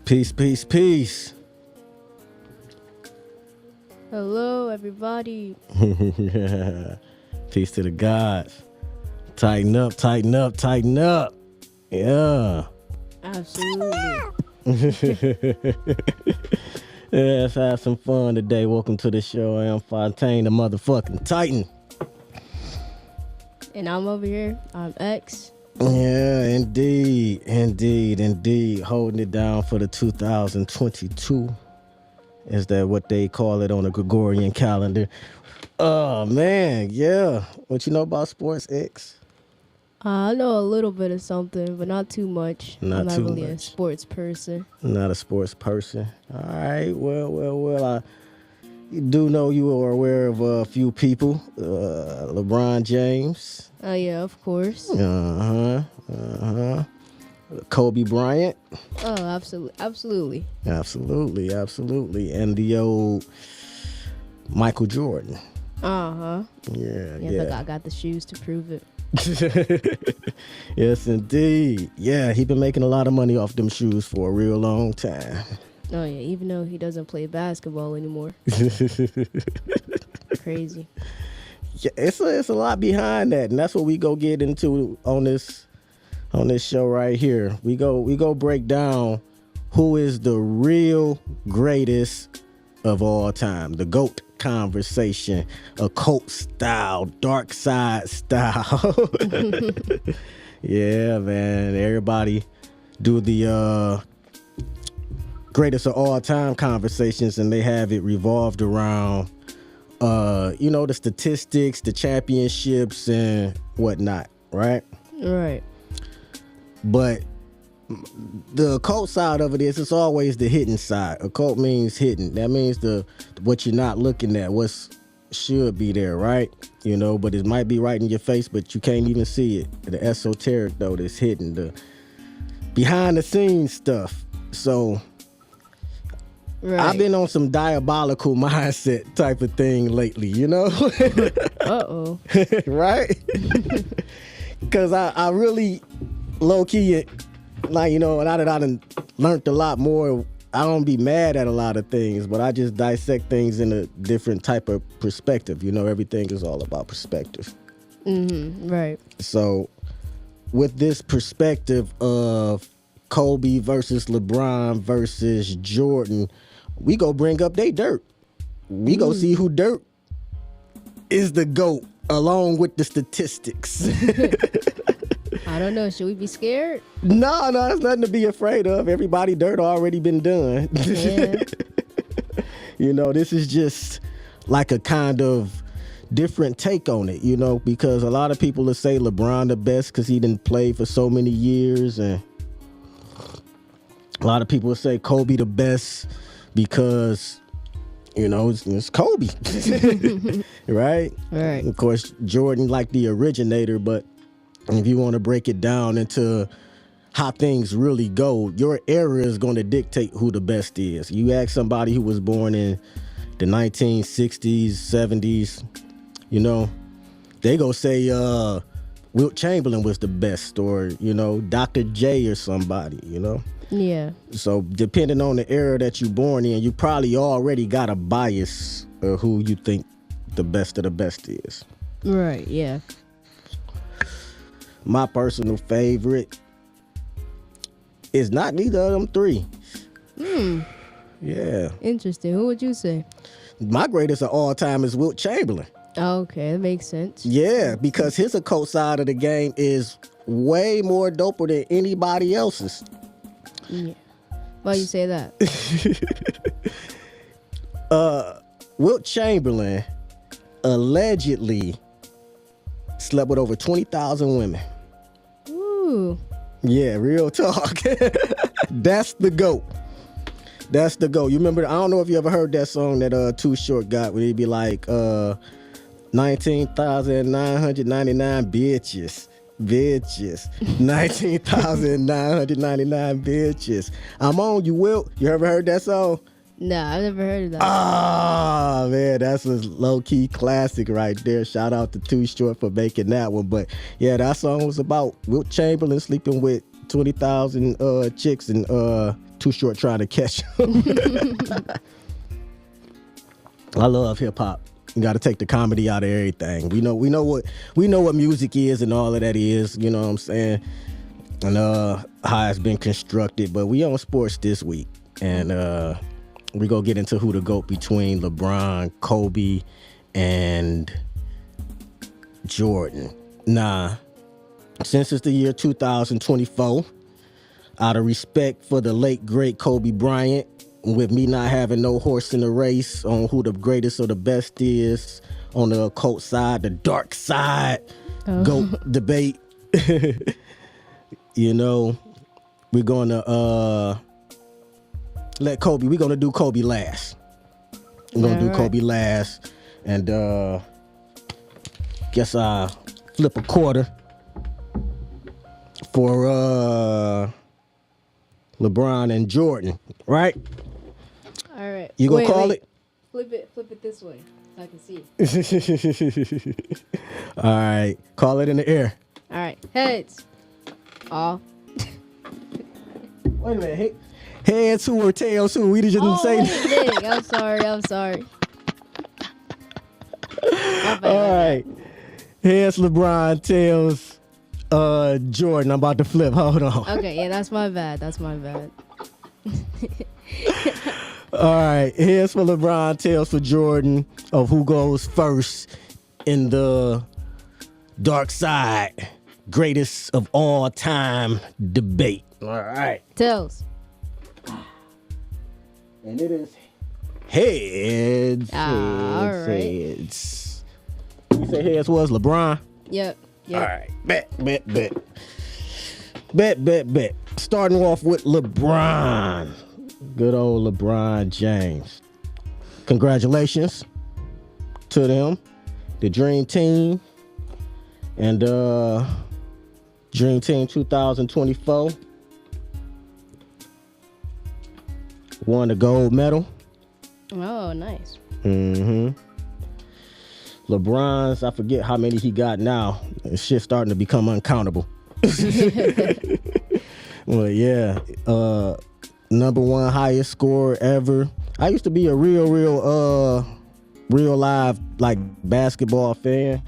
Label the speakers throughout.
Speaker 1: Peace, peace, peace.
Speaker 2: Hello, everybody.
Speaker 1: Peace to the gods. Tighten up, tighten up, tighten up. Yeah.
Speaker 2: Absolutely.
Speaker 1: Yeah, let's have some fun today. Welcome to the show. I am Fontaine, the motherfucking Titan.
Speaker 2: And I'm over here. I'm X.
Speaker 1: Yeah, indeed. Holding it down for the 2022. Is that what they call it on the Gregorian calendar? Oh, man, yeah. What you know about sports, X?
Speaker 2: I know a little bit of something, but not too much.
Speaker 1: Not
Speaker 2: I'm not
Speaker 1: too
Speaker 2: really a
Speaker 1: much.
Speaker 2: sports person.
Speaker 1: Not a sports person. All right. Well. I do know you are aware of a few people. LeBron James.
Speaker 2: Oh, yeah, of course.
Speaker 1: Kobe Bryant.
Speaker 2: Oh, absolutely.
Speaker 1: Absolutely. And the old Michael Jordan.
Speaker 2: Uh-huh.
Speaker 1: Yeah.
Speaker 2: I got the shoes to prove it.
Speaker 1: Yes, indeed. Yeah, he been making a lot of money off them shoes for a real long time.
Speaker 2: Oh, yeah, even though he doesn't play basketball anymore. Crazy.
Speaker 1: Yeah, it's a lot behind that, and that's what we go get into on this show right here. We go break down who is the real greatest of all time. The GOAT conversation, a cult style, dark side style. Yeah, man. Everybody do the greatest of all time conversations, and they have it revolved around the statistics, the championships and whatnot, right?
Speaker 2: Right.
Speaker 1: But the occult side of it is it's always the hidden side. Occult means hidden. That means what you're not looking at, what should be there, right? But it might be right in your face, but you can't even see it. The esoteric, though, that's hidden, the behind the scenes stuff. So
Speaker 2: Right.
Speaker 1: I've been on some diabolical mindset type of thing lately,
Speaker 2: Uh-oh.
Speaker 1: Right? Because I really low-key, now that I done learned a lot more, I don't be mad at a lot of things, but I just dissect things in a different type of perspective. Everything is all about perspective.
Speaker 2: Mm-hmm. Right.
Speaker 1: So with this perspective of Kobe versus LeBron versus Jordan, we go bring up they dirt. We go see who dirt is the GOAT along with the statistics.
Speaker 2: I don't know. Should we be scared?
Speaker 1: No, there's nothing to be afraid of. Everybody dirt already been done.
Speaker 2: Yeah.
Speaker 1: This is just like a kind of different take on it, because a lot of people will say LeBron the best because he didn't play for so many years, and a lot of people will say Kobe the best because it's Kobe. Right?
Speaker 2: Right.
Speaker 1: Of course, Jordan like the originator, but if you want to break it down into how things really go, your era is going to dictate who the best is. You ask somebody who was born in the 1960s, 70s, they go say Wilt Chamberlain was the best, or Dr. J or somebody,
Speaker 2: Yeah.
Speaker 1: So depending on the era that you're born in, you probably already got a bias of who you think the best of the best is.
Speaker 2: Right. Yeah.
Speaker 1: My personal favorite is not neither of them three. Yeah.
Speaker 2: Interesting. Who would you say?
Speaker 1: My greatest of all time is Wilt Chamberlain.
Speaker 2: Okay, that makes sense.
Speaker 1: Yeah, because his occult side of the game is way more doper than anybody else's.
Speaker 2: Yeah. Why you say that?
Speaker 1: Wilt Chamberlain allegedly slept with over 20,000 women.
Speaker 2: Ooh.
Speaker 1: Yeah, real talk. That's the GOAT. That's the GOAT. You remember, I don't know if you ever heard that song that Too Short got, where he'd be like, 19,999 bitches. 19,999 bitches. I'm on you, Wilt. You ever heard that song?
Speaker 2: Nah, I've never heard of that.
Speaker 1: Ah, man, that's a low-key classic right there. Shout out to Too Short for making that one. But yeah, that song was about Wilt Chamberlain sleeping with 20,000 chicks in Too Short trying to catch him. I love hip hop. You got to take the comedy out of everything. We know what music is and all of that is. You know what I'm saying? And how it's been constructed. But we on sports this week, and we gonna get into who the GOAT between LeBron, Kobe, and Jordan. Nah, since it's the year 2024, out of respect for the late great Kobe Bryant, with me not having no horse in the race on who the greatest or the best is on the occult side, the dark side, GOAT debate. You know, we're gonna let Kobe. We're gonna do Kobe last. We're gonna do Kobe last, and guess I flip a quarter for LeBron and Jordan, right?
Speaker 2: All right.
Speaker 1: You gonna call it?
Speaker 2: Flip it this way so I can see it.
Speaker 1: All right, call it in the air.
Speaker 2: All right, heads. Aw.
Speaker 1: Wait a minute, heads who or tails who? We just didn't say that.
Speaker 2: I'm sorry.
Speaker 1: All right, heads LeBron, tails Jordan. I'm about to flip. Hold on.
Speaker 2: Okay, yeah, that's my bad.
Speaker 1: All right, here's for LeBron, tails for Jordan of who goes first in the dark side, greatest of all time debate. All right.
Speaker 2: Tails.
Speaker 1: And it is heads.
Speaker 2: All right.
Speaker 1: Heads. You say heads was LeBron?
Speaker 2: Yep.
Speaker 1: All right. Bet. Starting off with LeBron. Good old LeBron James. Congratulations to them, the Dream Team, and Dream Team 2024 won the gold medal.
Speaker 2: Oh, nice.
Speaker 1: LeBron's, I forget how many he got now. Shit's starting to become uncountable. Well, yeah. Number one highest scorer ever. I used to be a real live like basketball fan.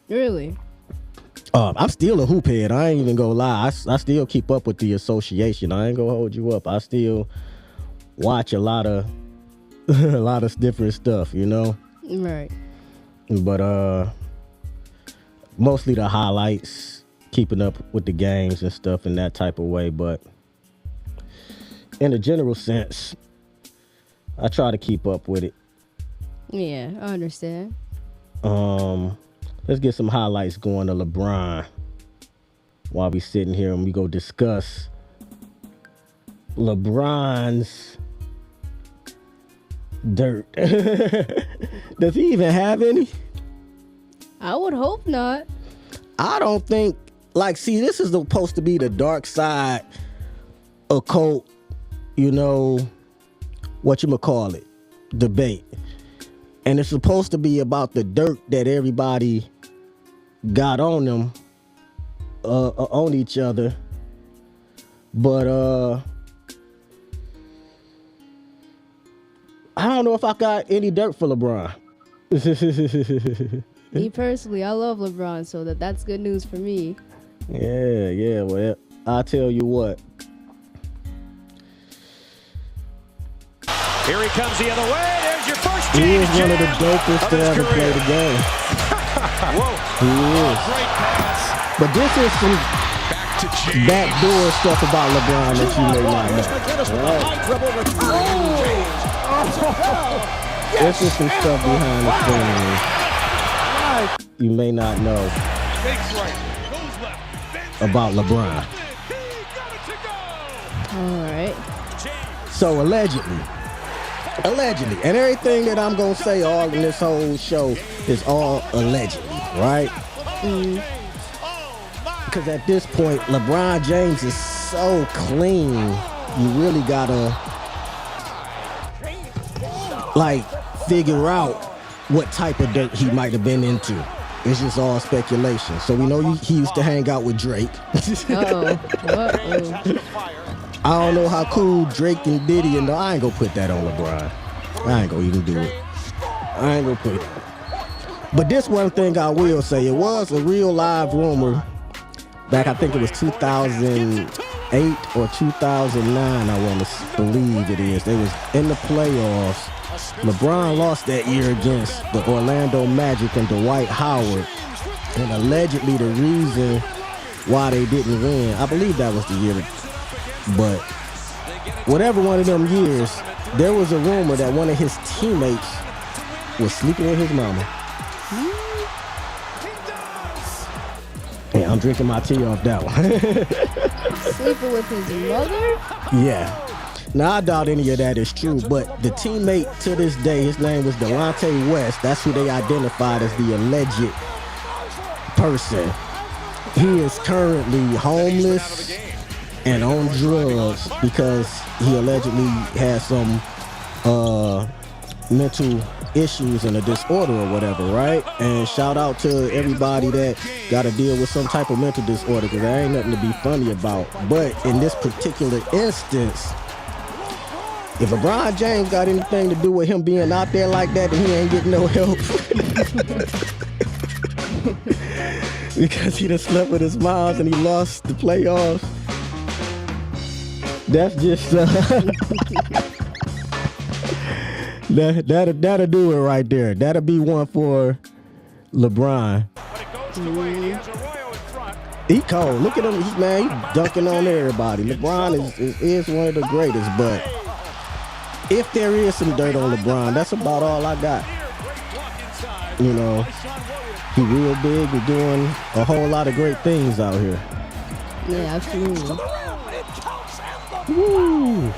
Speaker 2: Really?
Speaker 1: I'm still a hoop head. I ain't even gonna lie. I still keep up with the association. I ain't gonna hold you up. I still watch a lot of different stuff, you know?
Speaker 2: Right.
Speaker 1: But mostly the highlights, keeping up with the games and stuff in that type of way. But in a general sense, I try to keep up with it.
Speaker 2: Yeah, I understand.
Speaker 1: Let's get some highlights going to LeBron while we sitting here and we go discuss LeBron's dirt. Does he even have any?
Speaker 2: I would hope not.
Speaker 1: I don't think, see, this is supposed to be the dark side occult, you know, whatchamacallit, debate. And it's supposed to be about the dirt that everybody got on them, on each other. But I don't know if I got any dirt for LeBron.
Speaker 2: Me personally, I love LeBron, so that's good news for me.
Speaker 1: Yeah, well, I'll tell you what.
Speaker 3: Here he comes the other way. There's your first
Speaker 1: He is
Speaker 3: jam
Speaker 1: one of the dopest to ever play the game.
Speaker 3: Whoa.
Speaker 1: He is.
Speaker 3: Great pass.
Speaker 1: But this is some backdoor stuff about LeBron that you may not know. This is some stuff behind the scenes you may not know about LeBron.
Speaker 2: All right.
Speaker 1: So allegedly, and everything that I'm gonna say all in this whole show is all allegedly, right? Because at this point, LeBron James is so clean, you really gotta figure out what type of dirt he might have been into. It's just all speculation. So we know he used to hang out with Drake.
Speaker 2: Uh-oh.
Speaker 1: I don't know how cool Drake and Diddy and I ain't gonna put that on LeBron. I ain't gonna even do it. I ain't gonna put it. But this one thing I will say, it was a real live rumor back, I think it was 2008 or 2009, I want to believe it is. They was in the playoffs. LeBron lost that year against the Orlando Magic and Dwight Howard. And allegedly the reason why they didn't win, I believe that was the year. But whatever one of them years, there was a rumor that one of his teammates was sleeping with his mama. Yeah, I'm drinking my tea off that one.
Speaker 2: Sleeping with his mother?
Speaker 1: Yeah. Now, I doubt any of that is true, but the teammate to this day, his name was Delonte West. That's who they identified as the alleged person. He is currently homeless and on drugs because he allegedly has some mental issues and a disorder or whatever, right? And shout out to everybody that got to deal with some type of mental disorder, because there ain't nothing to be funny about. But in this particular instance, if LeBron James got anything to do with him being out there like that, then he ain't getting no help. Because he done slept with his moms and he lost the playoffs. That's just that'll do it right there. That'll be one for LeBron. He cold. Look at him, he's dunking on everybody. LeBron is one of the greatest, but if there is some dirt on LeBron, that's about all I got. You know, he real big and doing a whole lot of great things out here.
Speaker 2: Yeah, absolutely.
Speaker 1: Woo.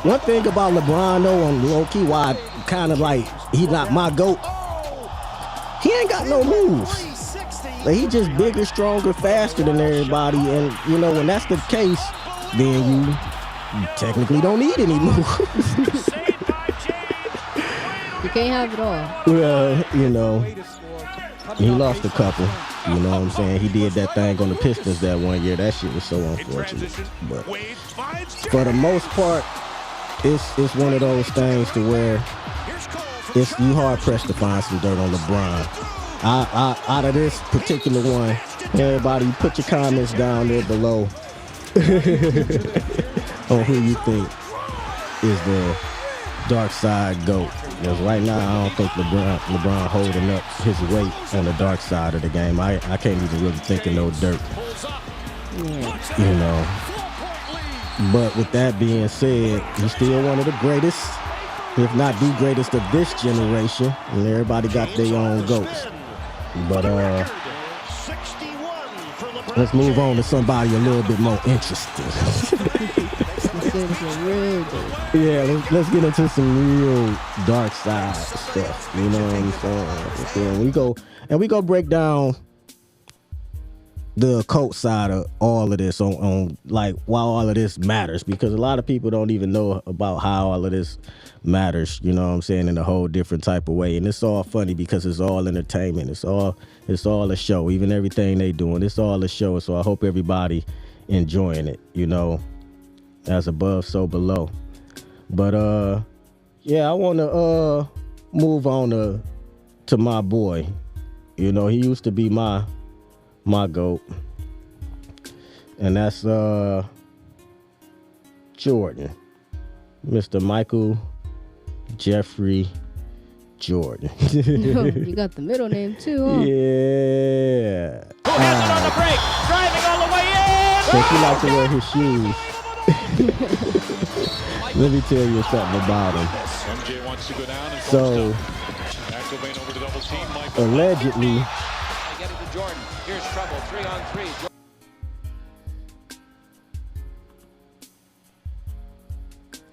Speaker 1: One thing about LeBron though, on low-key, why I kind of like, he not my GOAT, he ain't got no moves. Like, he just bigger, stronger, faster than everybody. And, you know, when that's the case, then you technically don't need any moves.
Speaker 2: You can't have it all.
Speaker 1: Well, you know, he lost a couple. You know what I'm saying? He did that thing on the Pistons that one year. That shit was so unfortunate. But for the most part, it's one of those things to where it's you hard pressed to find some dirt on LeBron. Out of this particular one, everybody put your comments down there below on who you think is the dark side GOAT. Because right now, I don't think LeBron holding up his weight on the dark side of the game. I can't even really think of no dirt.
Speaker 2: Yeah.
Speaker 1: You know. But with that being said, he's still one of the greatest, if not the greatest of this generation. And everybody got their own GOATs. But let's move on to somebody a little bit more interesting. Yeah, let's get into some real dark side stuff. You know what I'm saying? And we go break down the occult side of all of this on like why all of this matters, because a lot of people don't even know about how all of this matters, you know what I'm saying, in a whole different type of way. And it's all funny because it's all entertainment. It's all a show. Even everything they doing, it's all a show. So I hope everybody enjoying it, you know, as above, so below. But yeah, I want to move on to my boy. You know, he used to be my GOAT, and that's Jordan, Mr. Michael Jeffrey Jordan.
Speaker 2: You got the middle name too, huh?
Speaker 1: Yeah.
Speaker 3: Has it on the break, driving all the way in.
Speaker 1: So he likes to wear his shoes. Let me tell you something about him.
Speaker 3: MJ wants to go down and
Speaker 1: So
Speaker 3: over to double team.
Speaker 1: allegedly,
Speaker 4: Get it to Jordan. Here's trouble. 3-on-3.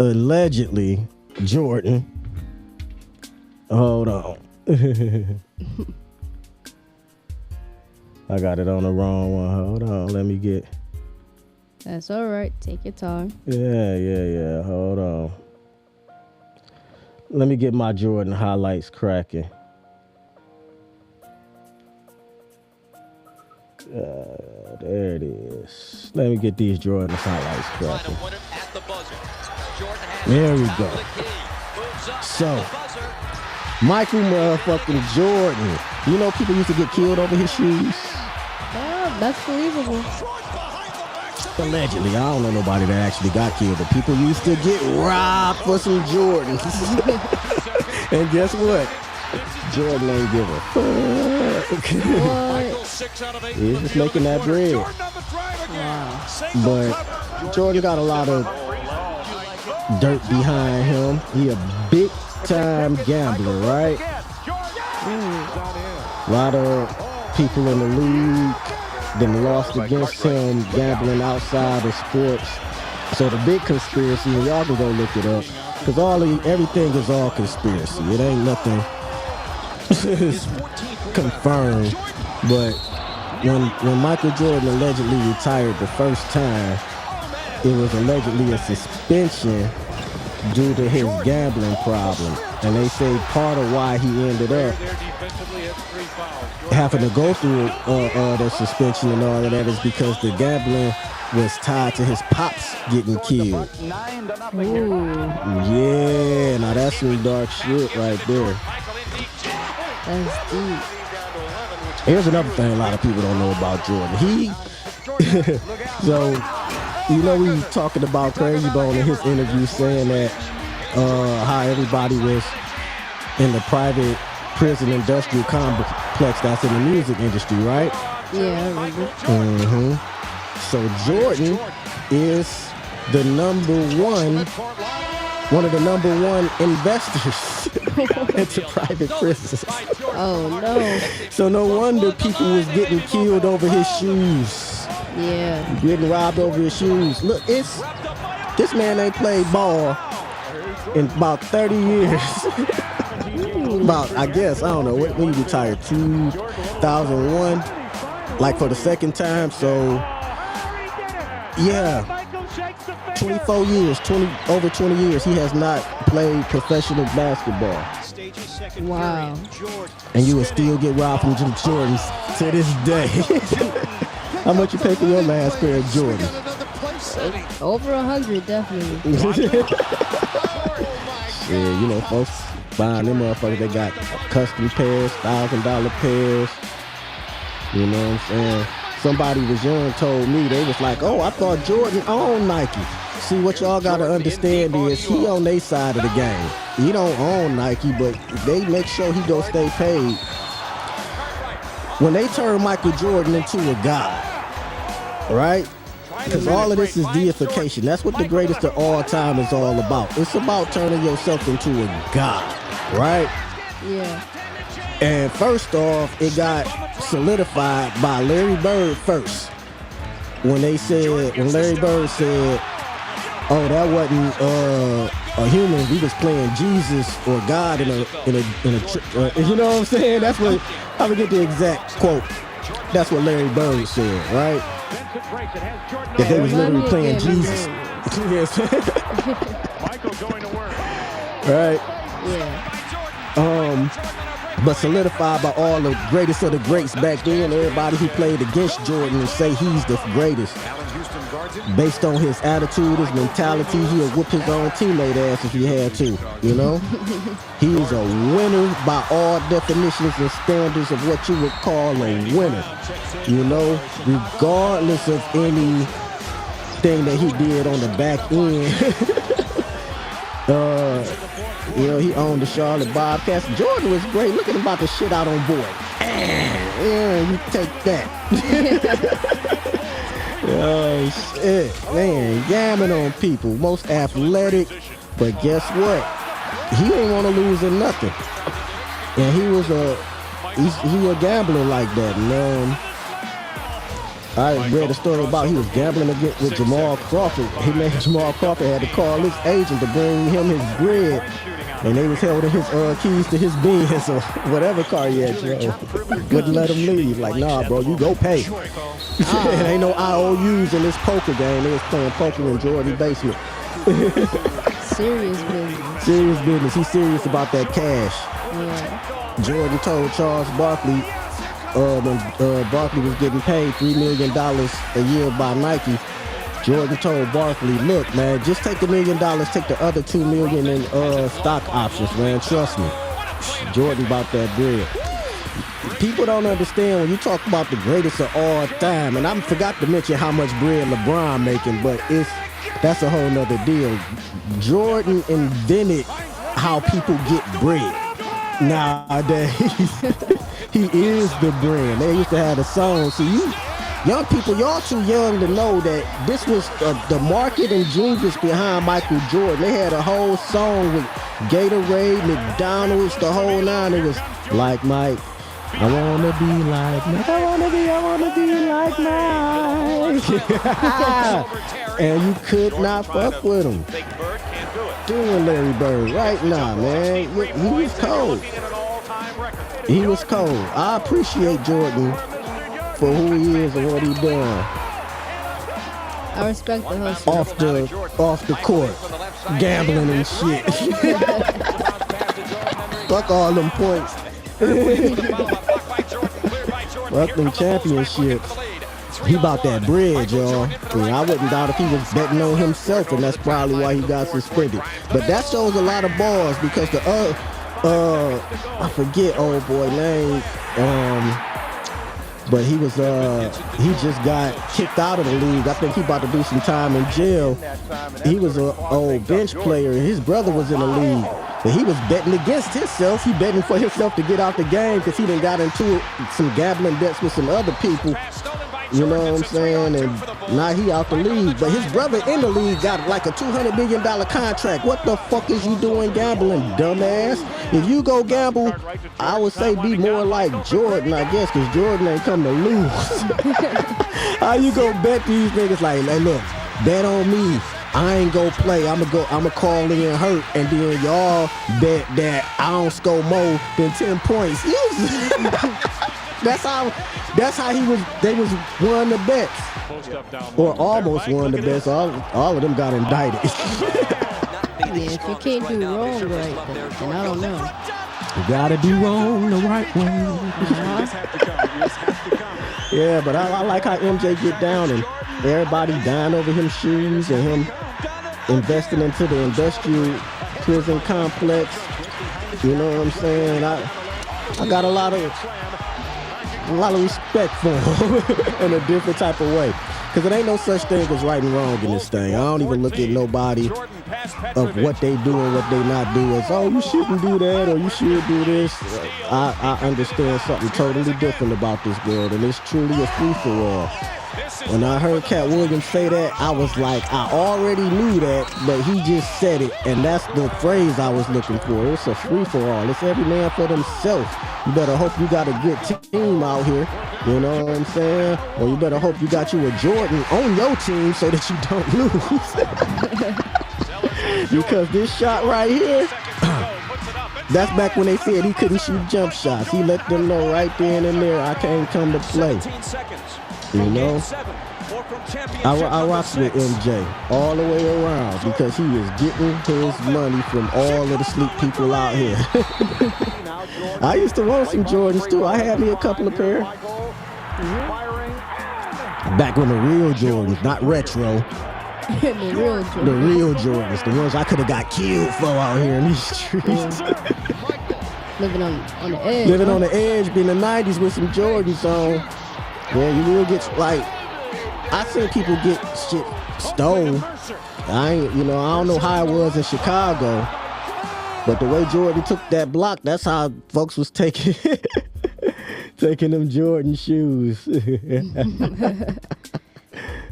Speaker 1: allegedly, Jordan. Hold on. I got it on the wrong one. Hold on. Let me get.
Speaker 2: That's all right. Take your time.
Speaker 1: Yeah. Hold on. Let me get my Jordan highlights cracking. There it is. Let me get these Jordan highlights
Speaker 4: Trying
Speaker 1: cracking.
Speaker 4: to win it at the buzzer. Jordan has
Speaker 1: There we
Speaker 4: found
Speaker 1: go.
Speaker 4: the key. Moves up
Speaker 1: So,
Speaker 4: at the buzzer.
Speaker 1: Michael motherfucking Jordan. You know people used to get killed over his shoes?
Speaker 2: Oh, that's believable.
Speaker 1: Allegedly. I don't know nobody that actually got killed, but people used to get robbed for some Jordans. And guess what? Jordan ain't give a fuck.
Speaker 2: What?
Speaker 3: 6 out of 8.
Speaker 1: He's just making that bread.
Speaker 3: Jordan on the drive again.
Speaker 2: Wow.
Speaker 3: Single
Speaker 1: But
Speaker 3: cover.
Speaker 1: Jordan got a lot of dirt behind him. He a big time gambler, right? A lot of people in the league then lost against him gambling outside of sports. So the big conspiracy, and y'all can go look it up, because everything is all conspiracy. It ain't nothing confirmed. But when Michael Jordan allegedly retired the first time, it was allegedly a suspension due to his gambling problem. And they say part of why he ended up
Speaker 3: There defensively had 3 fouls.
Speaker 1: having to go through the suspension and all of that is because the gambling was tied to his pops getting killed.
Speaker 2: Ooh,
Speaker 1: Yeah, now that's some dark shit right there.
Speaker 2: that's deep.
Speaker 1: Here's another thing a lot of people don't know about Jordan. So, you know, we was talking about Crazy Bone in his interview saying that how everybody was in the private prison industrial complex that's in the music industry, right?
Speaker 2: Yeah, I remember.
Speaker 1: Mm-hmm. So Jordan is the one of the number one investors into private prisons.
Speaker 2: Oh no.
Speaker 1: So no wonder people was getting killed over his shoes,
Speaker 2: Yeah.
Speaker 1: getting robbed over his shoes. Look, this man ain't played ball in about 30 years. About, I guess, I don't know, when he retired, 2001, like for the second time. So, yeah, 24 years, over 20 years, he has not played professional basketball.
Speaker 2: Wow.
Speaker 1: And you will still get robbed from Jim Jordans to this day. How much you pay for your last pair of Jordans?
Speaker 2: Over 100, definitely.
Speaker 1: Yeah, you know, folks buying them motherfuckers, they got custom pairs, $1,000 pairs. You know what I'm saying? Somebody was young told me, they was like, oh, I thought Jordan owned Nike. See, what y'all gotta understand is he on their side of the game. He don't own Nike, but they make sure he don't stay paid. When they turn Michael Jordan into a god, right? Because all of this is deification. That's what the greatest of all time is all about. It's about turning yourself into a god, right?
Speaker 2: Yeah.
Speaker 1: And first off, it got solidified by Larry Bird first. When Larry Bird said, oh, that wasn't a human, we was playing Jesus or God in a you know what I'm saying? That's what, I forget the exact quote. That's what Larry Bird said, right? That they was literally playing Jesus. Yes.
Speaker 3: Michael going to work.
Speaker 1: Right?
Speaker 2: Yeah.
Speaker 1: But solidified by all the greatest of the greats back then, everybody who played against Jordan and say he's the greatest. Based on his attitude, his mentality, he'll whoop his own teammate ass if he had to, you know? He is a winner by all definitions and standards of what you would call a winner, you know? Regardless of anything that he did on the back end. You know, he owned the Charlotte Bobcats. Jordan was great. Look at him about to shit out on boy. Yeah, you take that. Oh, shit. Man, yamming on people. Most athletic. But guess what? He didn't want to lose or nothing. And he was he a gambler like that. And, I read a story about he was gambling with Jamal Crawford. He made Jamal Crawford had to call his agent to bring him his bread. And they was holding his keys to his Benz or whatever car he had, wouldn't let him leave. Like, nah, bro, you go pay. It ain't no IOUs in this poker game. They was playing poker in Jordan's basement.
Speaker 2: Serious business.
Speaker 1: Serious business. He's serious about that cash.
Speaker 2: Yeah.
Speaker 1: Jordan told Charles Barkley, when Barkley was getting paid $3 million a year by Nike, Jordan told Barkley, look, man, just take $1 million, take the other $2 million in stock options, man. Trust me. Jordan bought that bread. People don't understand when you talk about the greatest of all time, and I forgot to mention how much bread LeBron making, but that's a whole nother deal. Jordan invented how people get bread nowadays. He is the brand. They used to have a song. So you young people, y'all too young to know that this was the marketing genius behind Michael Jordan. They had a whole song with Gatorade, McDonald's, the whole nine. It was like Mike. I wanna be like Mike. I wanna be like Mike. And you could not fuck with him. Doing Larry Bird right now, man. He was cold. He was cold. I appreciate Jordan for who he is and what he done.
Speaker 2: I respect the hustle.
Speaker 1: Off the court, gambling and shit. Fuck all them points. Fuck them championships. He bought that bread, y'all. I mean, I wouldn't doubt if he was betting on himself, and that's probably why he got suspended. But that shows a lot of balls because the I forget old boy name. But he just got kicked out of the league. I think he about to do some time in jail. He was an old bench player. His brother was in the league. But he was betting against himself. He betting for himself to get out the game because he done got into some gambling debts with some other people. You know what I'm saying? And now he out the league. But his brother in the league got like a $200 million contract. What the fuck is you doing gambling, dumbass? If you go gamble, I would say be more like Jordan, I guess, because Jordan ain't come to lose. How you go bet these niggas like, hey, look, bet on me. I ain't go play. I'ma call in hurt, and then y'all bet that I don't score more than 10 points. That's how they was won the bets. Or almost won the bets. All of them got indicted.
Speaker 2: Yeah, if you can't do wrong right, then I don't know.
Speaker 1: You gotta do wrong the right way. Yeah, but I like how MJ get down and everybody dying over him shoes and him investing into the industrial prison complex. You know what I'm saying? I got a lot of respect for him in a different type of way. Because it ain't no such thing as right and wrong in this thing. I don't even look at nobody of what they do and what they not do as, oh, you shouldn't do that or you should do this. I understand something totally different about this world, and it's truly a free-for-all. When I heard Cat Williams say that, I was like, I already knew that, but he just said it, and that's the phrase I was looking for. It's a free-for-all. It's every man for themselves. You better hope you got a good team out here, you know what I'm saying? Or you better hope you got you a Jordan on your team so that you don't lose. Because this shot right here, that's back when they said he couldn't shoot jump shots. He let them know right then and there, I can't come to play. You know, I rock with MJ all the way around because he is getting his money from all of the sleep people out here. I used to want some Jordans too. I had me a couple of pair. Back when the real Jordans, not retro.
Speaker 2: The real Jordans.
Speaker 1: The real Jordans, the ones I could have got killed for out here in these streets.
Speaker 2: Living on the edge.
Speaker 1: Living on the edge, being the 90s with some Jordans on. Yeah, you will get, like, I seen people get shit stolen. I don't know how it was in Chicago, but the way Jordan took that block, that's how folks was taking them Jordan shoes.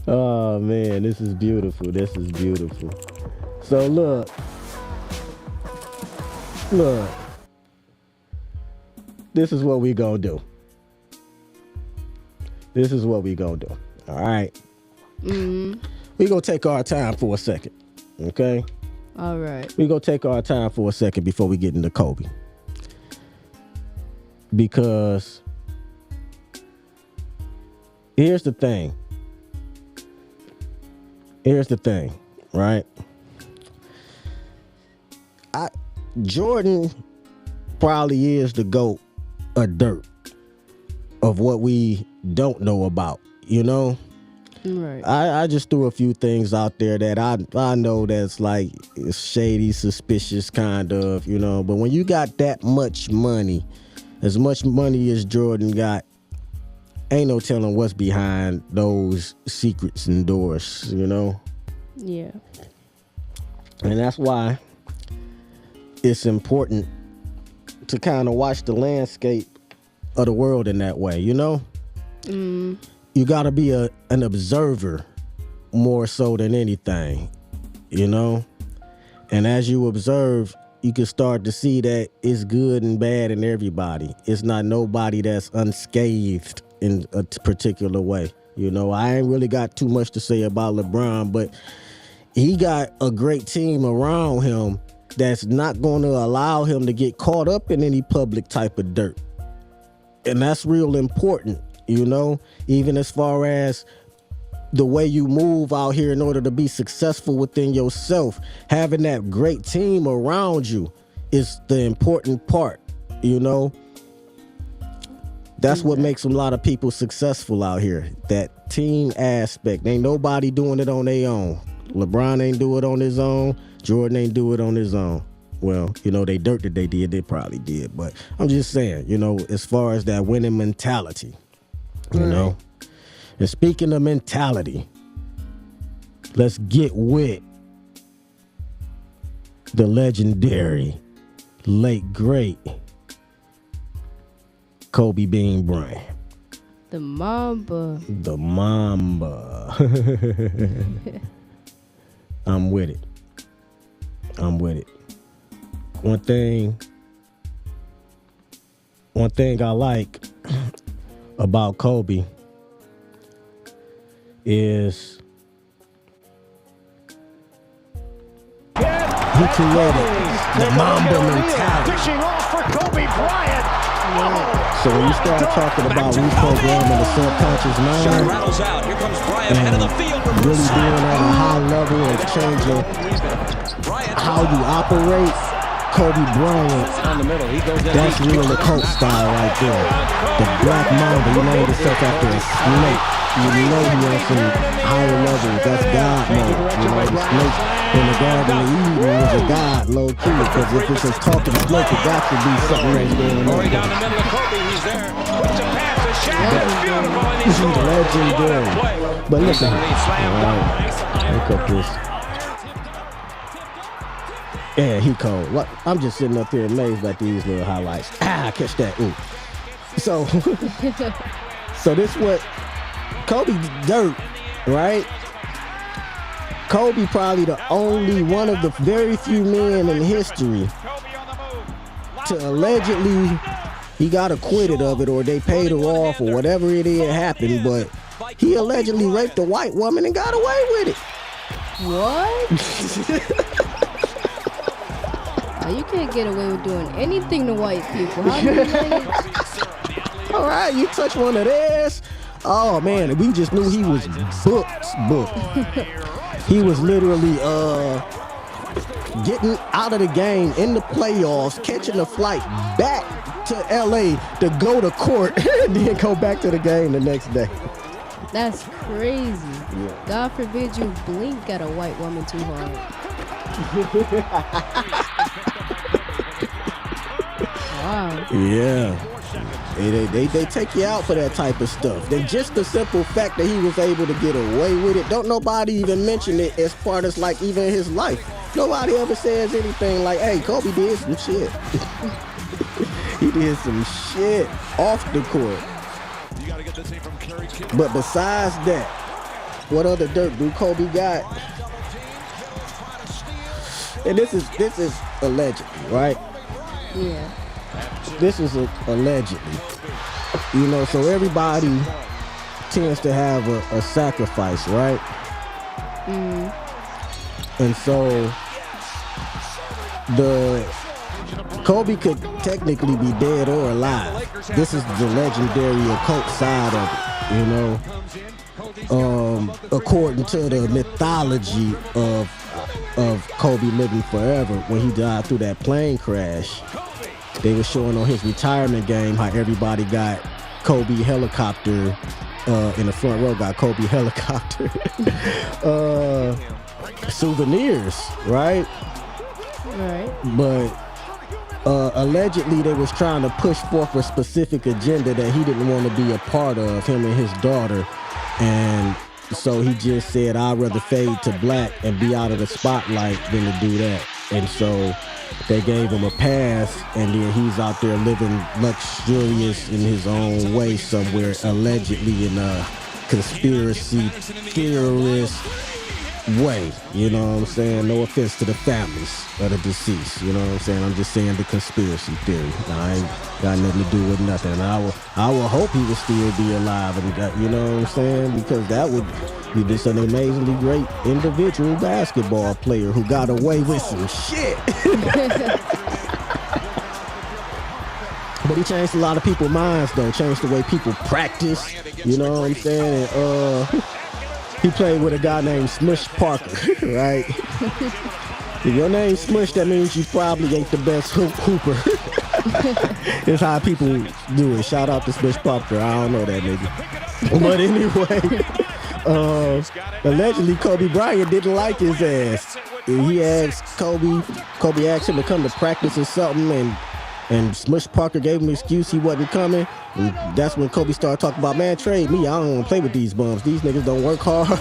Speaker 1: Oh man, this is beautiful. This is beautiful. So look. This is what we gonna do. This is what we gonna do. All right. We gonna take our time for a second. Okay.
Speaker 2: All right.
Speaker 1: We gonna take our time for a second before we get into Kobe. Because here's the thing, right? Jordan probably is the GOAT of dirt of what we don't know about, you know?
Speaker 2: Right.
Speaker 1: I just threw a few things out there that I know that's like shady, suspicious kind of, you know. But when you got that much money, as much money as Jordan got, ain't no telling what's behind those secrets and doors, you know.
Speaker 2: Yeah.
Speaker 1: And that's why it's important to kind of watch the landscape of the world in that way, you know. You got to be an observer more so than anything, you know? And as you observe, you can start to see that it's good and bad in everybody. It's not nobody that's unscathed in a particular way. You know, I ain't really got too much to say about LeBron, but he got a great team around him that's not going to allow him to get caught up in any public type of dirt. And that's real important. You know, even as far as the way you move out here in order to be successful within yourself, having that great team around you is the important part, you know. That's what makes a lot of people successful out here, that team aspect. Ain't nobody doing it on their own. LeBron ain't do it on his own. Jordan ain't do it on his own. Well, you know, they dirt that they did, they probably did. But I'm just saying, you know, as far as that winning mentality. You know, and speaking of mentality, let's get with the legendary, late great Kobe Bean Bryant.
Speaker 2: The Mamba.
Speaker 1: The Mamba. I'm with it. I'm with it. One thing I like about Kobe is he created the Mamba mentality.
Speaker 3: Dishing off for Kobe Bryant.
Speaker 1: So when you start talking about reprogramming the subconscious
Speaker 4: Shot
Speaker 1: mind
Speaker 4: rattles out. Here comes Bryant, head of the field for
Speaker 1: really
Speaker 4: Bruce.
Speaker 1: being at a high level and changing
Speaker 4: Bryant
Speaker 1: how you operate, Kobe Bryant,
Speaker 3: On the middle, he goes in.
Speaker 1: that's real occult style right there. The Black Mamba, he named himself after a snake. You know he on some higher levels. That's God mode. You know, the snake in the Garden of Eden was a god, low key. Because if it's a talking snake, it got to be something that's going
Speaker 3: Right down the
Speaker 1: on.
Speaker 3: middle of Kobe, he's there. Puts a pass, a shot, it's beautiful, and he
Speaker 1: He's
Speaker 3: scores.
Speaker 1: legendary. But listen,
Speaker 3: Slam
Speaker 1: all right, look up this. Yeah, he cold. What? I'm just sitting up here amazed by these little highlights. Catch that. Ooh. So this what Kobe dirt, right? Kobe probably the only one of the very few men in history to allegedly, he got acquitted of it or they paid her off or whatever it is happened, but he allegedly raped a white woman and got away with it.
Speaker 2: What? Oh, you can't get away with doing anything to white people. How do you think?
Speaker 1: All right, you touch one of theirs. Oh man, we just knew he was booked. He was literally getting out of the game in the playoffs, catching a flight back to LA to go to court and then go back to the game the next day.
Speaker 2: That's crazy. God forbid you blink at a white woman too hard. Wow.
Speaker 1: Yeah. They take you out for that type of stuff. They just the simple fact that he was able to get away with it. Don't nobody even mention it as part of like even his life. Nobody ever says anything like, hey, Kobe did some shit. He did some shit off the court. But besides that, what other dirt do Kobe got? And this is allegedly, right?
Speaker 2: Yeah.
Speaker 1: This is allegedly. You know, so everybody tends to have a sacrifice, right? And so the Kobe could technically be dead or alive. This is the legendary occult side of it, you know. According to the mythology of Kobe living forever, when he died through that plane crash, they were showing on his retirement game how everybody got Kobe helicopter in the front row. Got Kobe helicopter souvenirs, right?
Speaker 2: Right.
Speaker 1: But allegedly they was trying to push forth a specific agenda that he didn't want to be a part of, him and his daughter. And so he just said, I'd rather fade to black and be out of the spotlight than to do that. And so they gave him a pass, and then he's out there living luxurious in his own way somewhere, allegedly in a conspiracy theorist way. You know what I'm saying? No offense to the families of the deceased. You know what I'm saying? I'm just saying the conspiracy theory. I ain't got nothing to do with nothing. And I will hope he would still be alive, and got, you know what I'm saying? Because that would be just an amazingly great individual basketball player who got away with some shit. But he changed a lot of people's minds, though. Changed the way people practice. You know what I'm saying? And, he played with a guy named Smush Parker, right? If your name's Smush, that means you probably ain't the best hooper. That's how people do it. Shout out to Smush Parker. I don't know that nigga. But anyway, allegedly Kobe Bryant didn't like his ass. He asked Kobe asked him to come to practice or something, and Smush Parker gave him an excuse he wasn't coming. And that's when Kobe started talking about, man, trade me. I don't want to play with these bums. These niggas don't work hard.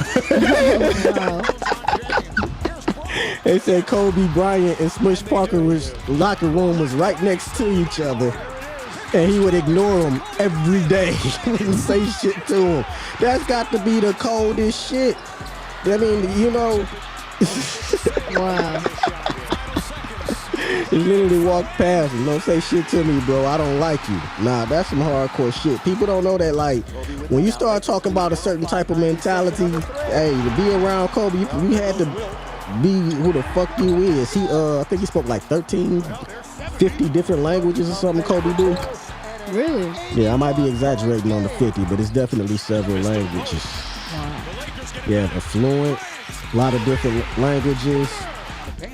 Speaker 1: They said Kobe Bryant and Smush Parker's locker room was right next to each other. And he would ignore him every day. He wouldn't say shit to him. That's got to be the coldest shit. I mean, you know.
Speaker 2: Wow.
Speaker 1: He literally walked past him. Don't say shit to me, bro. I don't like you. Nah, that's some hardcore shit. People don't know that, like, when you start talking about a certain type of mentality, hey, to be around Kobe, you had to be who the fuck you is. He, I think he spoke like 50 different languages or something, Kobe do.
Speaker 2: Really?
Speaker 1: Yeah, I might be exaggerating on the 50, but it's definitely several languages.
Speaker 2: Wow.
Speaker 1: Yeah, fluent, a lot of different languages.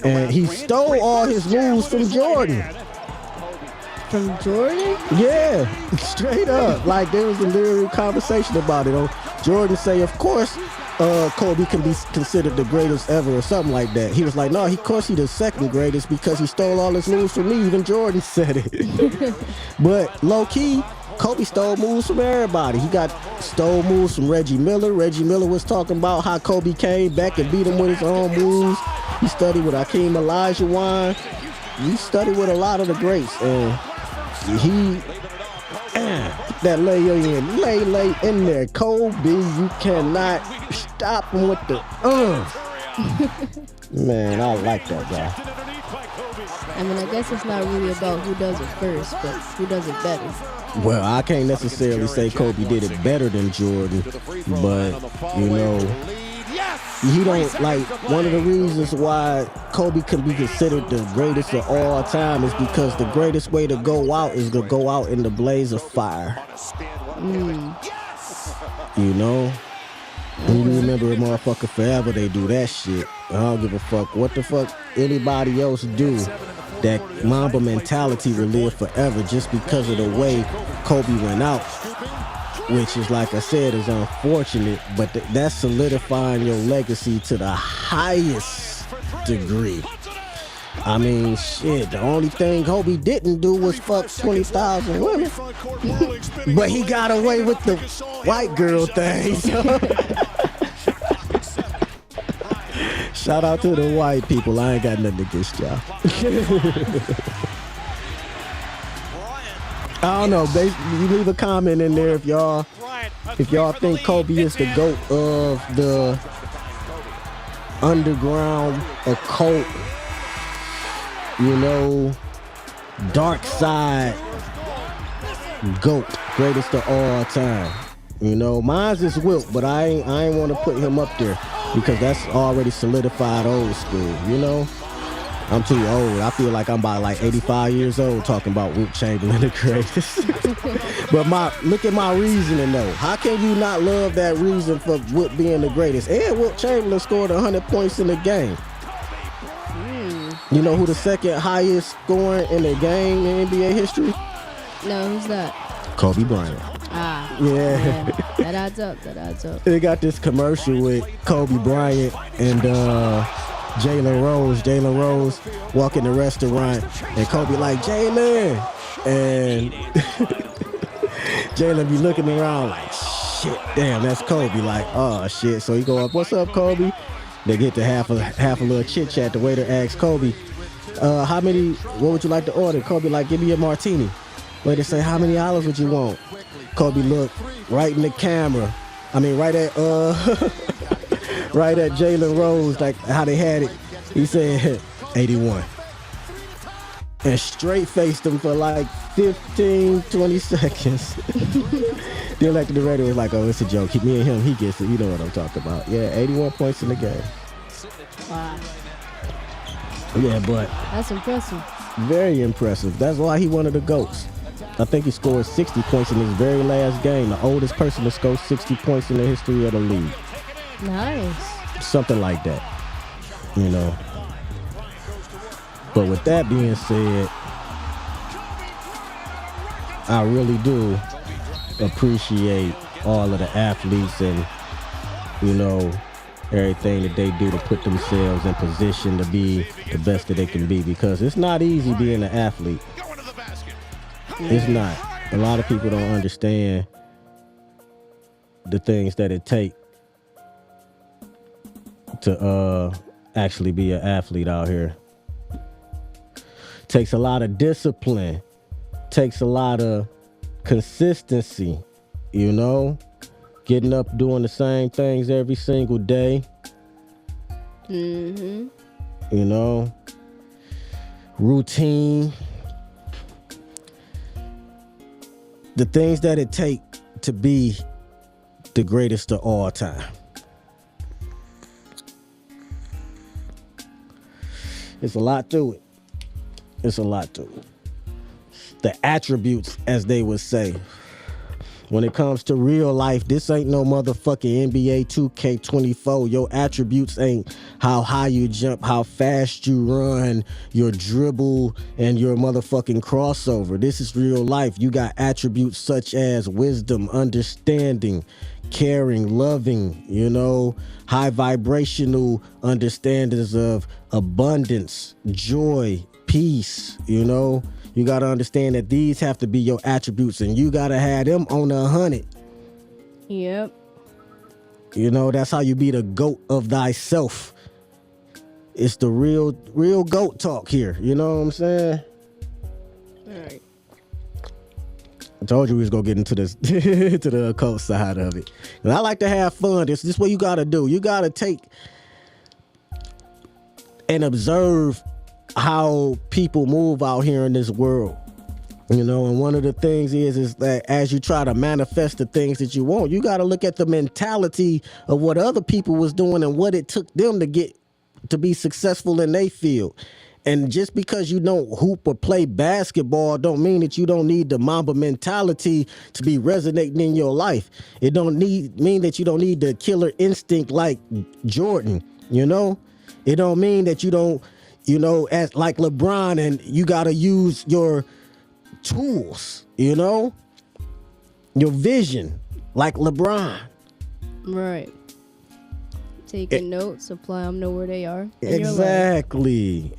Speaker 1: And he stole all his moves from Jordan.
Speaker 2: From Jordan?
Speaker 1: Yeah, straight up. Like, there was a literal conversation about it. Jordan say, of course, Kobe can be considered the greatest ever or something like that. He was like, no, of course he's the second greatest because he stole all his moves from me. Even Jordan said it. But low-key, Kobe stole moves from everybody. He stole moves from Reggie Miller. Reggie Miller was talking about how Kobe came back and beat him with his own moves. He studied with Hakeem Olajuwon. He studied with a lot of the greats. And he, that lay in there. Kobe, you cannot stop him with the, Man, I like that guy.
Speaker 2: I mean, I guess it's not really about who does it first, but who does it better.
Speaker 1: Well, I can't necessarily say Kobe did it better than Jordan, but, you know, he don't, like, one of the reasons why Kobe can be considered the greatest of all time is because the greatest way to go out is to go out in the blaze of fire. You know? And you remember a motherfucker forever, they do that shit. I don't give a fuck what the fuck anybody else do. That Mamba mentality will live forever just because of the way Kobe went out. Which is, like I said, is unfortunate, but that's solidifying your legacy to the highest degree. I mean, shit, the only thing Kobe didn't do was fuck 20,000 women. But he got away with the white girl thing. Shout out to the white people. I ain't got nothing against y'all. I don't know. You leave a comment in there if y'all think Kobe is the GOAT of the underground occult, you know, dark side GOAT, greatest of all time. You know, mine's is Wilt, but I ain't want to put him up there because that's already solidified old school, you know? I'm too old. I feel like I'm about like 85 years old talking about Wilt Chamberlain the greatest. But look at my reasoning though. How can you not love that reason for Wilt being the greatest? And Wilt Chamberlain scored 100 points in the game. You know who the second highest scoring in the game in NBA history?
Speaker 2: No, who's that?
Speaker 1: Kobe Bryant. Yeah.
Speaker 2: That adds up. That adds up.
Speaker 1: They got this commercial with Kobe Bryant and Jalen Rose. Jalen Rose walk in the restaurant and Kobe like, Jalen. And Jalen be looking around like, shit, damn, that's Kobe. Like, oh, shit. So he go up, what's up, Kobe? They get to half a little chit-chat. The waiter asks Kobe, what would you like to order? Kobe like, give me a martini. Waiter say, how many olives would you want? Kobe looked right in the camera. I mean, right at right at Jalen Rose, like how they had it. He said, 81. And straight faced him for like 15, 20 seconds. Then like the radio was like, oh, it's a joke. Me and him, he gets it. You know what I'm talking about. Yeah, 81 points in the game.
Speaker 2: Wow.
Speaker 1: Yeah, but
Speaker 2: That's impressive.
Speaker 1: very impressive. That's why he one of the GOATs. I think he scored 60 points in his very last game. The oldest person to score 60 points in the history of the league.
Speaker 2: Nice.
Speaker 1: Something like that. You know. But with that being said, I really do appreciate all of the athletes and, you know, everything that they do to put themselves in position to be the best that they can be, because it's not easy being an athlete. It's not. A lot of people don't understand the things that it takes to actually be an athlete out here. Takes a lot of discipline. Takes a lot of consistency, you know? Getting up, doing the same things every single day.
Speaker 2: Mm-hmm.
Speaker 1: You know? Routine. The things that it takes to be the greatest of all time. It's a lot to it. It's a lot to it. The attributes, as they would say. When it comes to real life, this ain't no motherfucking NBA 2K24. Your attributes ain't how high you jump, how fast you run, your dribble, and your motherfucking crossover. This is real life. You got attributes such as wisdom, understanding, caring, loving, you know, high vibrational understandings of abundance, joy, peace, you know. You got to understand that these have to be your attributes, and you got to have them on 100.
Speaker 2: Yep.
Speaker 1: You know, that's how you be the GOAT of thyself. It's the real GOAT talk here. You know what I'm saying?
Speaker 2: All right.
Speaker 1: I told you we was going to get into this, to the occult side of it. And I like to have fun. This is what you got to do. You got to take and observe how people move out here in this world, you know. And one of the things is that as you try to manifest the things that you want, you got to look at the mentality of what other people was doing and what it took them to get to be successful in their field. And just because you don't hoop or play basketball don't mean that you don't need the Mamba mentality to be resonating in your life. It don't mean that you don't need the killer instinct like Jordan, you know. It don't mean that you don't, you know, as like LeBron, and you got to use your tools, you know, your vision like LeBron.
Speaker 2: Right. Taking notes, apply them, know where they are.
Speaker 1: Exactly.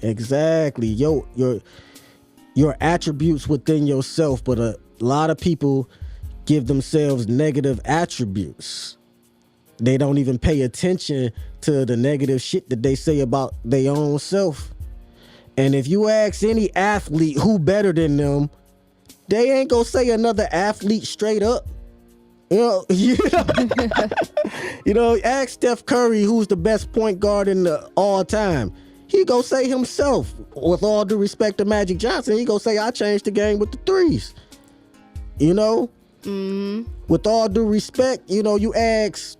Speaker 1: Your attributes within yourself, but a lot of people give themselves negative attributes. They don't even pay attention to the negative shit that they say about their own self. And if you ask any athlete who better than them, they ain't gonna say another athlete straight up. You know, ask Steph Curry who's the best point guard in the all time. He gonna say himself, with all due respect to Magic Johnson, he gonna say, I changed the game with the threes. You know? Mm-hmm. With all due respect, you know, you ask,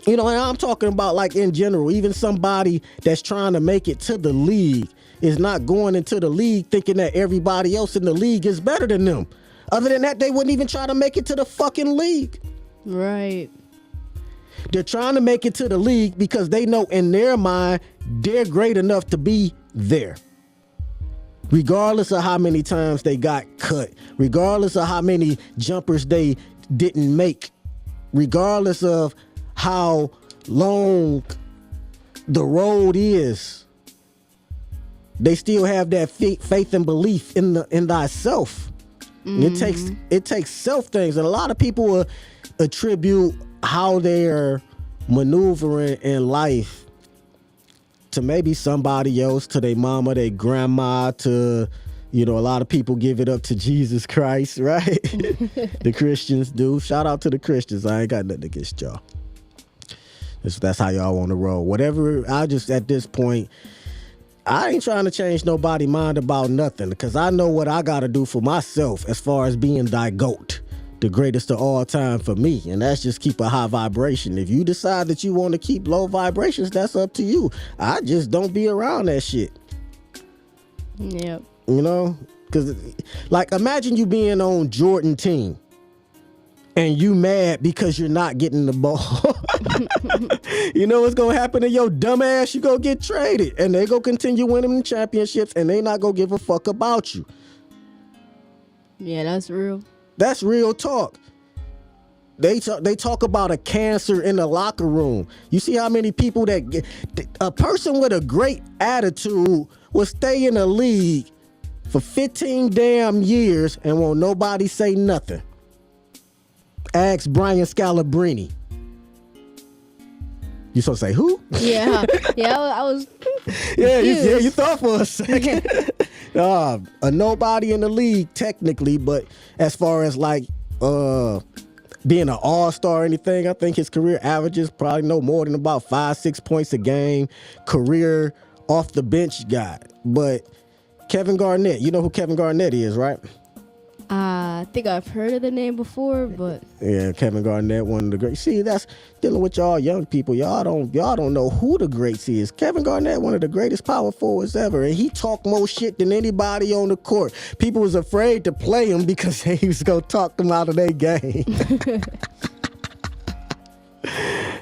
Speaker 1: you know, and I'm talking about like in general, even somebody that's trying to make it to the league is not going into the league thinking that everybody else in the league is better than them. Other than that, they wouldn't even try to make it to the fucking league.
Speaker 2: Right.
Speaker 1: They're trying to make it to the league because they know in their mind they're great enough to be there. Regardless of how many times they got cut, regardless of how many jumpers they didn't make, regardless of how long the road is. They still have that faith and belief in thyself. It takes self things, and a lot of people will attribute how they're maneuvering in life to maybe somebody else, to their mama, their grandma, to, a lot of people give it up to Jesus Christ, right? The Christians do. Shout out to the Christians. I ain't got nothing against y'all. That's how y'all want to roll. Whatever. At this point, I ain't trying to change nobody's mind about nothing, because I know what I got to do for myself as far as being thy GOAT, the greatest of all time for me. And that's just keep a high vibration. If you decide that you want to keep low vibrations, that's up to you. I just don't be around that shit.
Speaker 2: Yep.
Speaker 1: Because like, imagine you being on Jordan team and you mad because you're not getting the ball. You know what's going to happen to your dumb ass? You go get traded, and they go continue winning championships, and they not going to give a fuck about you.
Speaker 2: Yeah, that's real.
Speaker 1: That's real talk. They talk about a cancer in the locker room. You see how many people a person with a great attitude will stay in the league for 15 damn years and won't nobody say nothing. Ask Brian Scalabrine. You supposed to say who?
Speaker 2: Yeah, I was.
Speaker 1: Yeah, you thought for a second. A nobody in the league technically, but as far as like being an all-star or anything, I think his career averages probably no more than about 5-6 points a game. Career off the bench guy. But Kevin Garnett, you know who Kevin Garnett is, right?
Speaker 2: I think I've heard of the name before, but
Speaker 1: yeah, Kevin Garnett, one of the greats. See, that's dealing with y'all young people. Y'all don't know who the greats is. Kevin Garnett, one of the greatest power forwards ever, and he talked more shit than anybody on the court. People was afraid to play him because he was gonna talk them out of their game.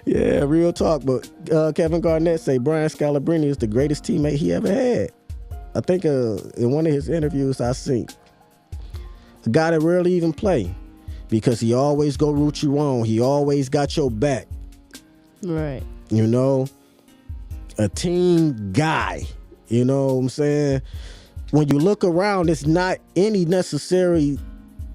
Speaker 1: Yeah, real talk. But Kevin Garnett say Brian Scalabrine is the greatest teammate he ever had. I think in one of his interviews I seen. A guy that rarely even play, because he always go root you on. He always got your back.
Speaker 2: Right.
Speaker 1: A team guy. You know what I'm saying? When you look around, it's not any necessarily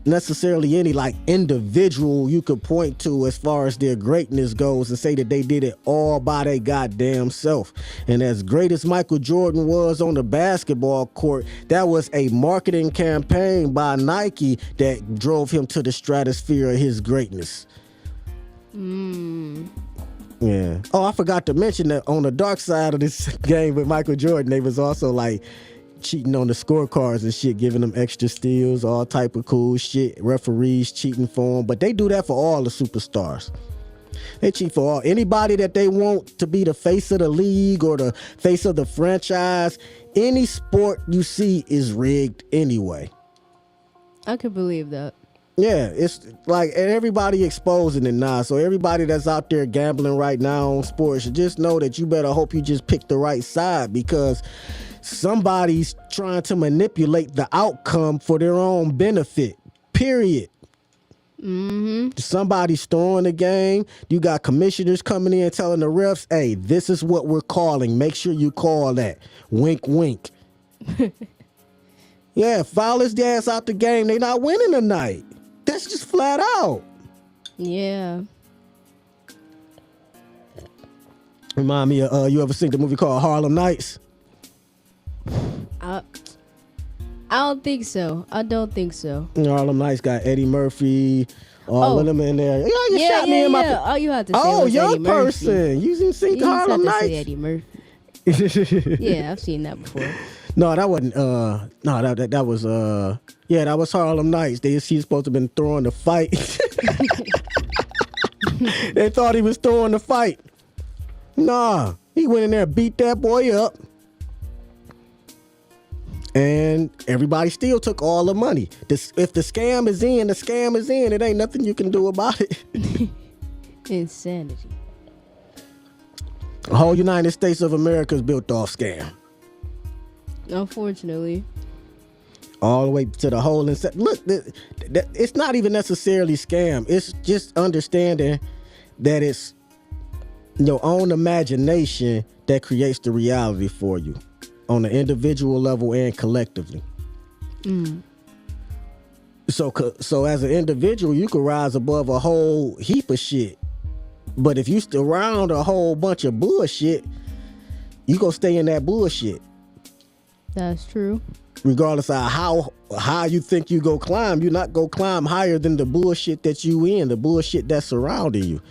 Speaker 1: any like individual you could point to as far as their greatness goes and say that they did it all by their goddamn self. And as great as Michael Jordan was on the basketball court, that was a marketing campaign by Nike that drove him to the stratosphere of his greatness. Yeah. Oh, I forgot to mention that on the dark side of this game with Michael Jordan, they was also like cheating on the scorecards and shit, giving them extra steals, all type of cool shit. Referees cheating for them, but they do that for all the superstars. They cheat for anybody that they want to be the face of the league or the face of the franchise. Any sport you see is rigged anyway.
Speaker 2: I could believe that.
Speaker 1: Yeah, it's like, and everybody exposing it now. So everybody that's out there gambling right now on sports should just know that you better hope you just pick the right side, because somebody's trying to manipulate the outcome for their own benefit, period. Somebody's throwing the game. You got commissioners coming in telling the refs, hey, this is what we're calling. Make sure you call that. Wink, wink. Yeah, foul his ass out the game. They not winning tonight. That's just flat out.
Speaker 2: Yeah.
Speaker 1: Remind me of, you ever seen the movie called Harlem Nights?
Speaker 2: I don't think so.
Speaker 1: Harlem Nights got Eddie Murphy, all of them in there. You shot me in my...
Speaker 2: All you had to say was
Speaker 1: young
Speaker 2: Eddie
Speaker 1: person.
Speaker 2: Murphy.
Speaker 1: You didn't see Harlem Nights?
Speaker 2: Say Eddie Murphy. Yeah, I've seen that before.
Speaker 1: No, that wasn't. That was. That was Harlem Nights. He's supposed to have been throwing the fight. They thought he was throwing the fight. Nah, he went in there and beat that boy up. And everybody still took all the money. If the scam is in, the scam is in. It ain't nothing you can do about it.
Speaker 2: Insanity.
Speaker 1: The whole United States of America is built off scam.
Speaker 2: Unfortunately.
Speaker 1: all the way to the whole. Look, it's not even necessarily scam. It's just understanding that it's your own imagination that creates the reality for you on the individual level and collectively. So as an individual, you could rise above a whole heap of shit. But if you still around a whole bunch of bullshit, you gonna stay in that bullshit.
Speaker 2: That's true.
Speaker 1: Regardless of how you think you go climb, you're not go climb higher than the bullshit that you in, the bullshit that's surrounding you.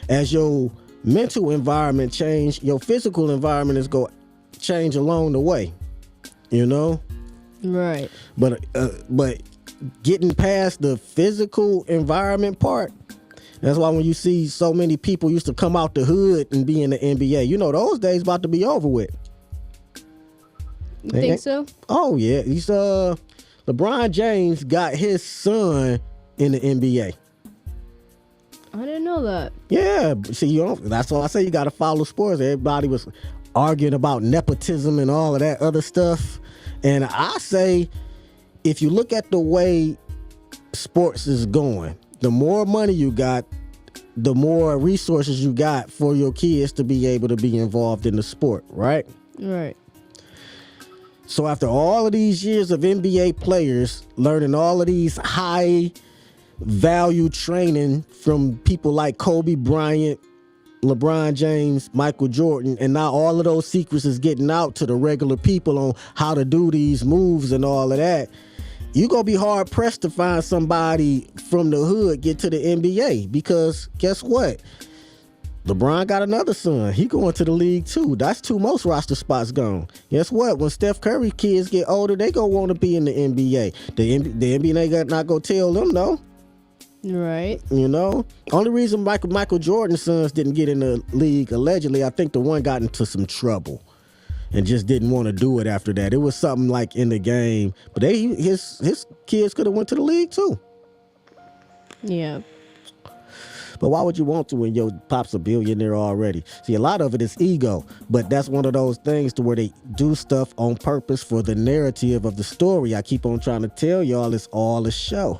Speaker 1: As your mental environment change, your physical environment is go change along the way. You know?
Speaker 2: Right.
Speaker 1: But getting past the physical environment part, that's why when you see so many people used to come out the hood and be in the NBA, you know those days about to be over with.
Speaker 2: You think so?
Speaker 1: Oh yeah, he's LeBron James got his son in the NBA.
Speaker 2: I didn't know that.
Speaker 1: Yeah, see, that's why I say you got to follow sports. Everybody was arguing about nepotism and all of that other stuff, and I say if you look at the way sports is going, the more money you got, the more resources you got for your kids to be able to be involved in the sport, right?
Speaker 2: Right.
Speaker 1: So after all of these years of NBA players learning all of these high value training from people like Kobe Bryant, LeBron James, Michael Jordan, and now all of those secrets is getting out to the regular people on how to do these moves and all of that, you're going to be hard pressed to find somebody from the hood get to the NBA, because guess what? LeBron got another son. He going to the league too. That's 2 most roster spots gone. Guess what? When Steph Curry kids get older, they gonna want to be in the NBA. The NBA not gonna tell them no.
Speaker 2: Right.
Speaker 1: You know? Only reason Michael Jordan's sons didn't get in the league, allegedly, I think the one got into some trouble and just didn't want to do it after that. It was something like in the game. But his kids could have went to the league too.
Speaker 2: Yeah.
Speaker 1: But why would you want to when your pop's a billionaire already? See, a lot of it is ego, but that's one of those things to where they do stuff on purpose for the narrative of the story. I keep on trying to tell y'all it's all a show.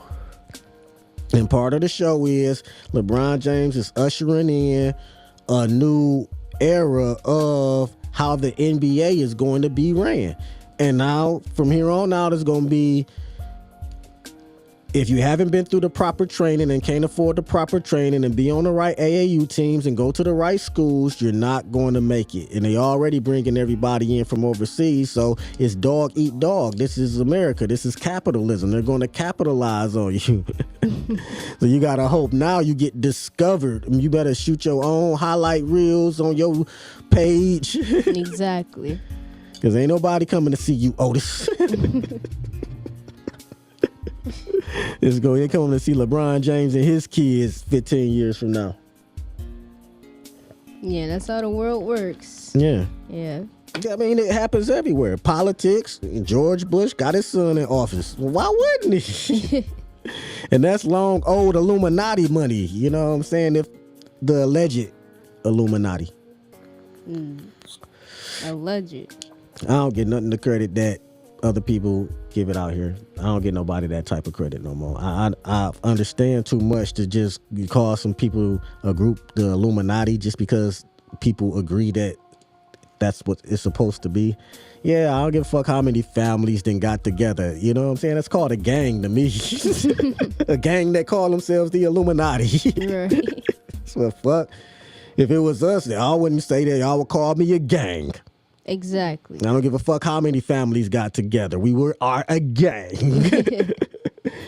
Speaker 1: And part of the show is LeBron James is ushering in a new era of how the NBA is going to be ran. And now, from here on out, it's going to be, if you haven't been through the proper training and can't afford the proper training and be on the right AAU teams and go to the right schools, you're not going to make it. And they already bringing everybody in from overseas, so it's dog eat dog. This is America. This is capitalism. They're going to capitalize on you. So you got to hope now you get discovered. You better shoot your own highlight reels on your page.
Speaker 2: Exactly.
Speaker 1: Because ain't nobody coming to see you, Otis. They're coming to see LeBron James and his kids 15 years from now.
Speaker 2: Yeah, that's how the world works.
Speaker 1: Yeah.
Speaker 2: Yeah.
Speaker 1: I mean, it happens everywhere. Politics. George Bush got his son in office. Well, why wouldn't he? And that's long old Illuminati money. You know what I'm saying? If the alleged Illuminati.
Speaker 2: Alleged.
Speaker 1: I don't get nothing to credit that other people give it out here. I don't get nobody that type of credit no more. I understand too much to just call some people a group the Illuminati just because people agree that that's what it's supposed to be. Yeah, I don't give a fuck how many families then got together. You know what I'm saying? That's called a gang to me. A gang that call themselves the Illuminati.
Speaker 2: Right.
Speaker 1: So fuck. If it was us, I wouldn't say that. Y'all would call me a gang.
Speaker 2: Exactly.
Speaker 1: I don't give a fuck how many families got together. We are a gang.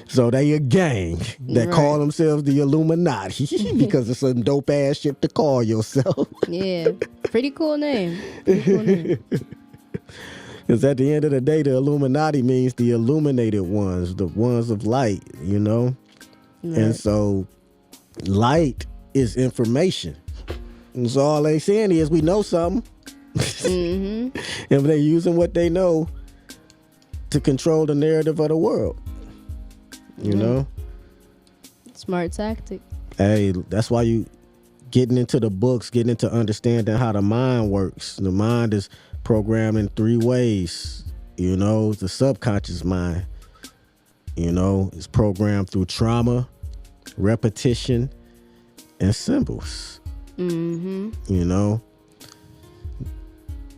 Speaker 1: So they a gang that call themselves the Illuminati because it's some dope ass shit to call yourself.
Speaker 2: Yeah. Pretty cool name. Pretty cool name.
Speaker 1: Because at the end of the day, the Illuminati means the illuminated ones, the ones of light, you know? Right. And so light is information. And so all they saying is we know something. Mm-hmm. And they're using what they know to control the narrative of the world. You know?
Speaker 2: Smart tactic.
Speaker 1: Hey, that's why you getting into the books, getting into understanding how the mind works. The mind is programmed in 3 ways. You know, the subconscious mind. You know, it's programmed through trauma, repetition, and symbols. You know,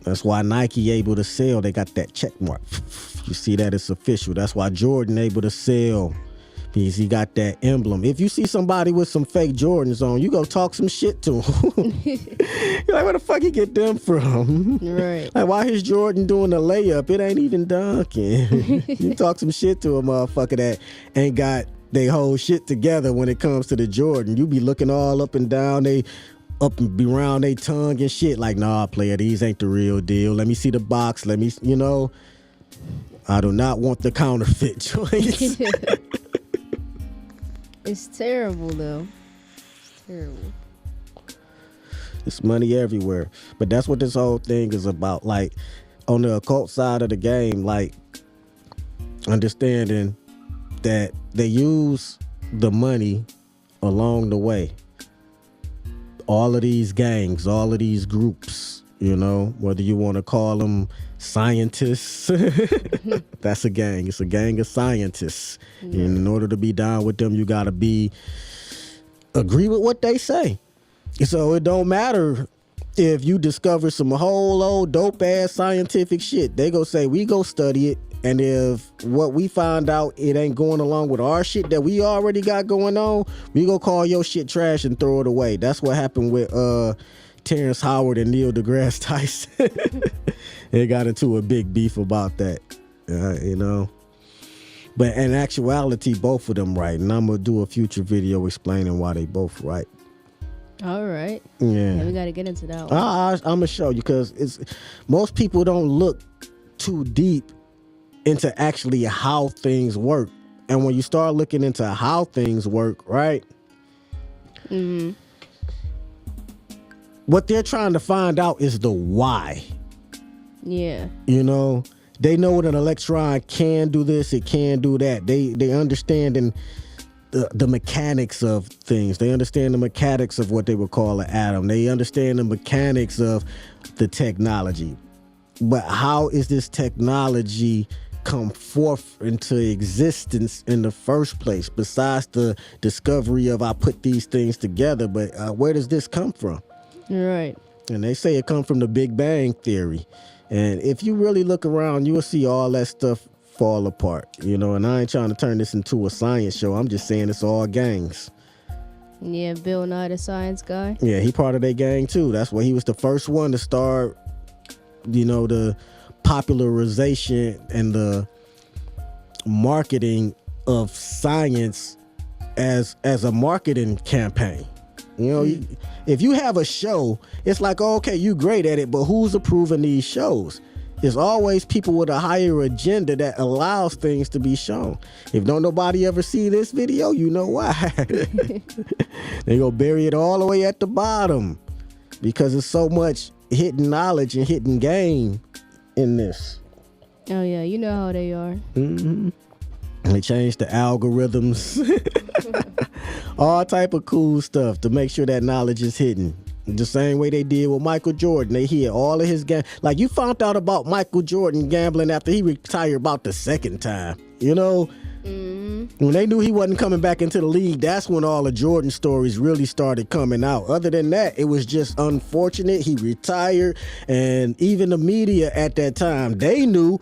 Speaker 1: that's why Nike able to sell. They got that check mark. You see that? It's official. That's why Jordan able to sell, because he got that emblem. If you see somebody with some fake Jordans on, you go talk some shit to him. You're like, where the fuck you get them from?
Speaker 2: Right.
Speaker 1: Like, why is Jordan doing a layup? It ain't even dunking. You talk some shit to a motherfucker that ain't got they whole shit together when it comes to the Jordan. You be looking all up and down, they up and be around they tongue and shit. Like, nah, player, these ain't the real deal. Let me see the box. Let me, you know. I do not want the counterfeit joints.
Speaker 2: It's terrible, though. It's terrible.
Speaker 1: It's money everywhere. But that's what this whole thing is about. Like, on the occult side of the game, like, understanding that they use the money along the way. All of these gangs, all of these groups, you know, whether you want to call them scientists, that's a gang. It's a gang of scientists. And in order to be down with them, you got to agree with what they say. So it don't matter if you discover some whole old dope ass scientific shit. They go say, we go study it. And if what we find out, it ain't going along with our shit that we already got going on, we go call your shit trash and throw it away. That's what happened with Terrence Howard and Neil deGrasse Tyson. They got into a big beef about that, you know. But in actuality, both of them right. And I'm going to do a future video explaining why they both right.
Speaker 2: All right.
Speaker 1: Yeah.
Speaker 2: We got to get into that one.
Speaker 1: I'm going to show you, because most people don't look too deep into actually how things work. And when you start looking into how things work, right? What they're trying to find out is the why.
Speaker 2: Yeah.
Speaker 1: You know, they know that an electron can do this, it can do that. They understand the mechanics of things. They understand the mechanics of what they would call an atom. They understand the mechanics of the technology. But how is this technology come forth into existence in the first place, besides the discovery of I put these things together? But where does this come from?
Speaker 2: Right.
Speaker 1: And they say it come from the Big Bang Theory. And if you really look around, you will see all that stuff fall apart, you know. And I ain't trying to turn this into a science show. I'm just saying it's all gangs.
Speaker 2: Yeah, Bill Nye, the science guy.
Speaker 1: Yeah, he part of their gang too. That's why he was the first one to start, you know, the popularization and the marketing of science as a marketing campaign. You know, if you have a show, it's like, oh, okay, you great at it, but who's approving these shows? There's always people with a higher agenda that allows things to be shown. If don't nobody ever see this video, you know why. They go bury it all the way at the bottom, because there's so much hidden knowledge and hidden game in this.
Speaker 2: Oh yeah, you know how they are.
Speaker 1: They changed the algorithms, all type of cool stuff to make sure that knowledge is hidden. The same way they did with Michael Jordan. They hid all of his like, you found out about Michael Jordan gambling after he retired about the second time. You know, when they knew he wasn't coming back into the league, that's when all the Jordan stories really started coming out. Other than that, it was just unfortunate. He retired, and even the media at that time, they knew,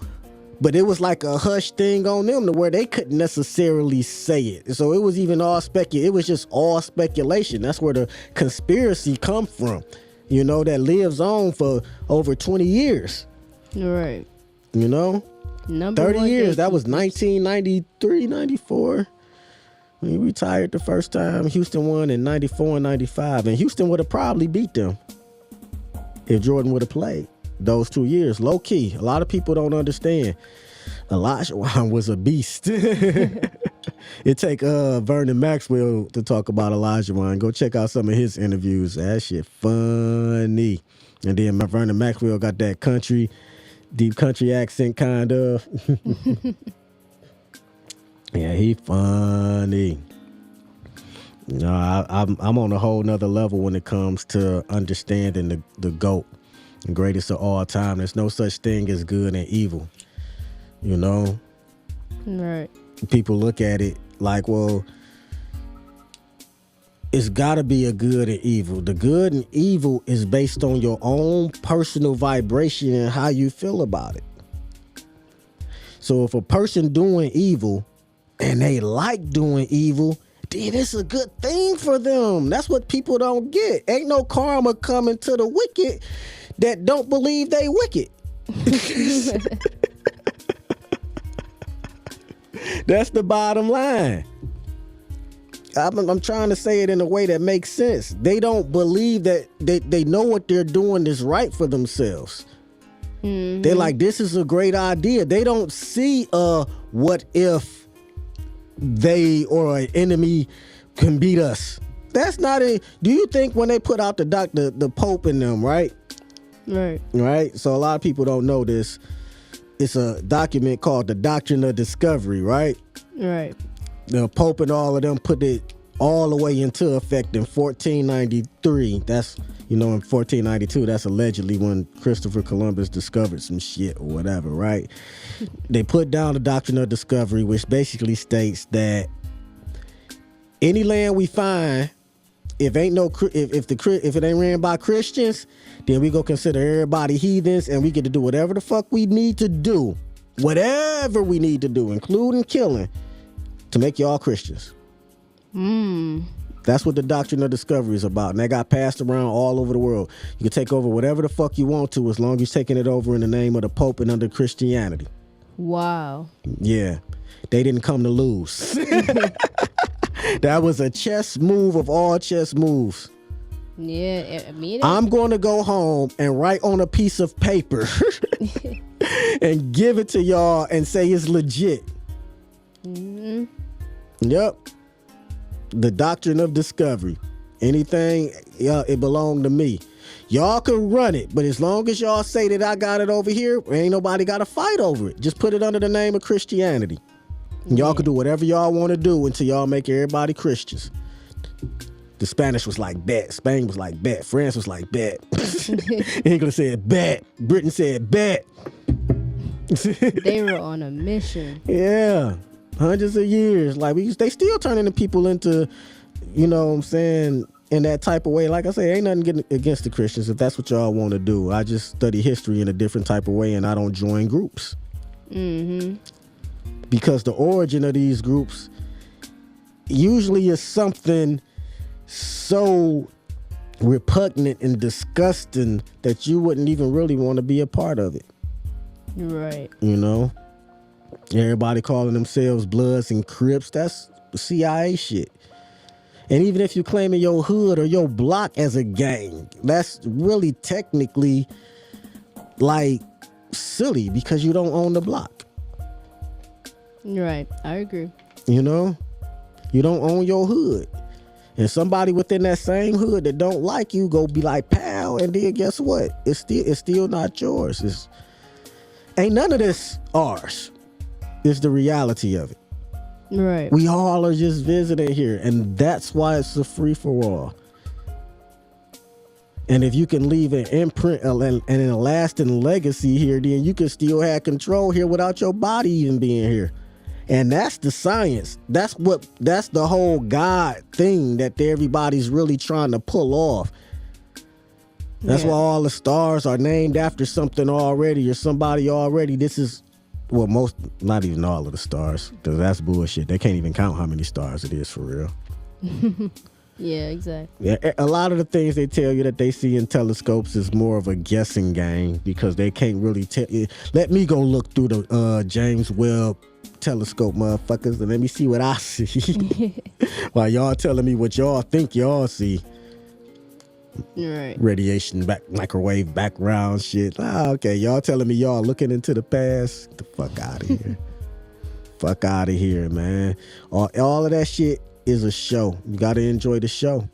Speaker 1: but it was like a hush thing on them to where they couldn't necessarily say it. So it was even all it was just all speculation. That's where the conspiracy come from, you know, that lives on for over 20 years.
Speaker 2: Right.
Speaker 1: You know?
Speaker 2: Number
Speaker 1: 30
Speaker 2: one
Speaker 1: years. That was
Speaker 2: gatekeepers.
Speaker 1: 1993, 94. He retired the first time. Houston won in 94 and 95. And Houston would have probably beat them if Jordan would have played those 2 years. Low key. A lot of people don't understand. Olajuwon was a beast. It take Vernon Maxwell to talk about Olajuwon. Go check out some of his interviews. That shit funny. And then Vernon Maxwell got that deep country accent kind of. Yeah, he funny. You know, I'm on a whole nother level when it comes to understanding the GOAT, the greatest of all time. There's no such thing as good and evil, you know?
Speaker 2: Right.
Speaker 1: people look at it like, well, it's got to be a good and evil. The good and evil is based on your own personal vibration and how you feel about it. So if a person doing evil and they like doing evil, then it's a good thing for them. That's what people don't get. Ain't no karma coming to the wicked that don't believe they wicked. That's the bottom line. I'm trying to say it in a way that makes sense. They don't believe that they know what they're doing is right for themselves. Mm-hmm. They're like, this is a great idea. They don't see what if they or an enemy can beat us. That's not a. Do you think when they put out the Pope in them, right? Right. So a lot of people don't know this. It's a document called the Doctrine of Discovery, right?
Speaker 2: Right.
Speaker 1: The Pope and all of them put it all the way into effect in 1493. That's, in 1492, that's allegedly when Christopher Columbus discovered some shit or whatever, right? They put down the Doctrine of Discovery, which basically states that any land we find, if it ain't ran by Christians, then we go consider everybody heathens, and we get to do whatever the fuck we need to do, including killing, to make y'all Christians. That's what the Doctrine of Discovery is about. And that got passed around all over the world. You can take over whatever the fuck you want to, as long as you're taking it over in the name of the Pope and under Christianity.
Speaker 2: Wow.
Speaker 1: Yeah. They didn't come to lose. That was a chess move of all chess moves.
Speaker 2: Yeah, I mean,
Speaker 1: I'm going to go home and write on a piece of paper and give it to y'all and say it's legit. Mm-hmm. Yep. The Doctrine of Discovery. Anything, it belonged to me. Y'all can run it, but as long as y'all say that I got it over here, ain't nobody got to fight over it. Just put it under the name of Christianity. And y'all can do whatever y'all want to do until y'all make everybody Christians. The Spanish was like, bet. Spain was like, bet. France was like, bet. England said, bet. Britain said, bet.
Speaker 2: They were on a mission.
Speaker 1: Yeah. Hundreds of years. Like, they still turning the people into, you know what I'm saying, in that type of way. Like I say, ain't nothing getting against the Christians if that's what y'all want to do. I just study history in a different type of way, and I don't join groups. Mm-hmm. Because the origin of these groups usually is something so repugnant and disgusting that you wouldn't even really want to be a part of it.
Speaker 2: Right.
Speaker 1: Everybody calling themselves Bloods and Crips, that's CIA shit. And even if you claiming your hood or your block as a gang, that's really technically like silly because you don't own the block.
Speaker 2: Right, I agree.
Speaker 1: You don't own your hood. And somebody within that same hood that don't like you go be like, pal, and then guess what? It's still not yours. Ain't none of this ours. It's the reality of it.
Speaker 2: Right.
Speaker 1: We all are just visiting here, and that's why it's a free-for-all. And if you can leave an imprint and a lasting legacy here, then you can still have control here without your body even being here. And that's the science. That's the whole God thing that everybody's really trying to pull off. That's why all the stars are named after something already or somebody already. This is, well, not even all of the stars, because that's bullshit. They can't even count how many stars it is for real.
Speaker 2: Yeah, exactly.
Speaker 1: Yeah, a lot of the things they tell you that they see in telescopes is more of a guessing game because they can't really tell you. Let me go look through the James Webb telescope, motherfuckers, and let me see what I see. While y'all telling me what y'all think y'all see.
Speaker 2: Right.
Speaker 1: Radiation microwave background shit. Okay, y'all telling me y'all looking into the past. Get the fuck out of here. Fuck out of here, man. All of that shit is a show. You gotta enjoy the show.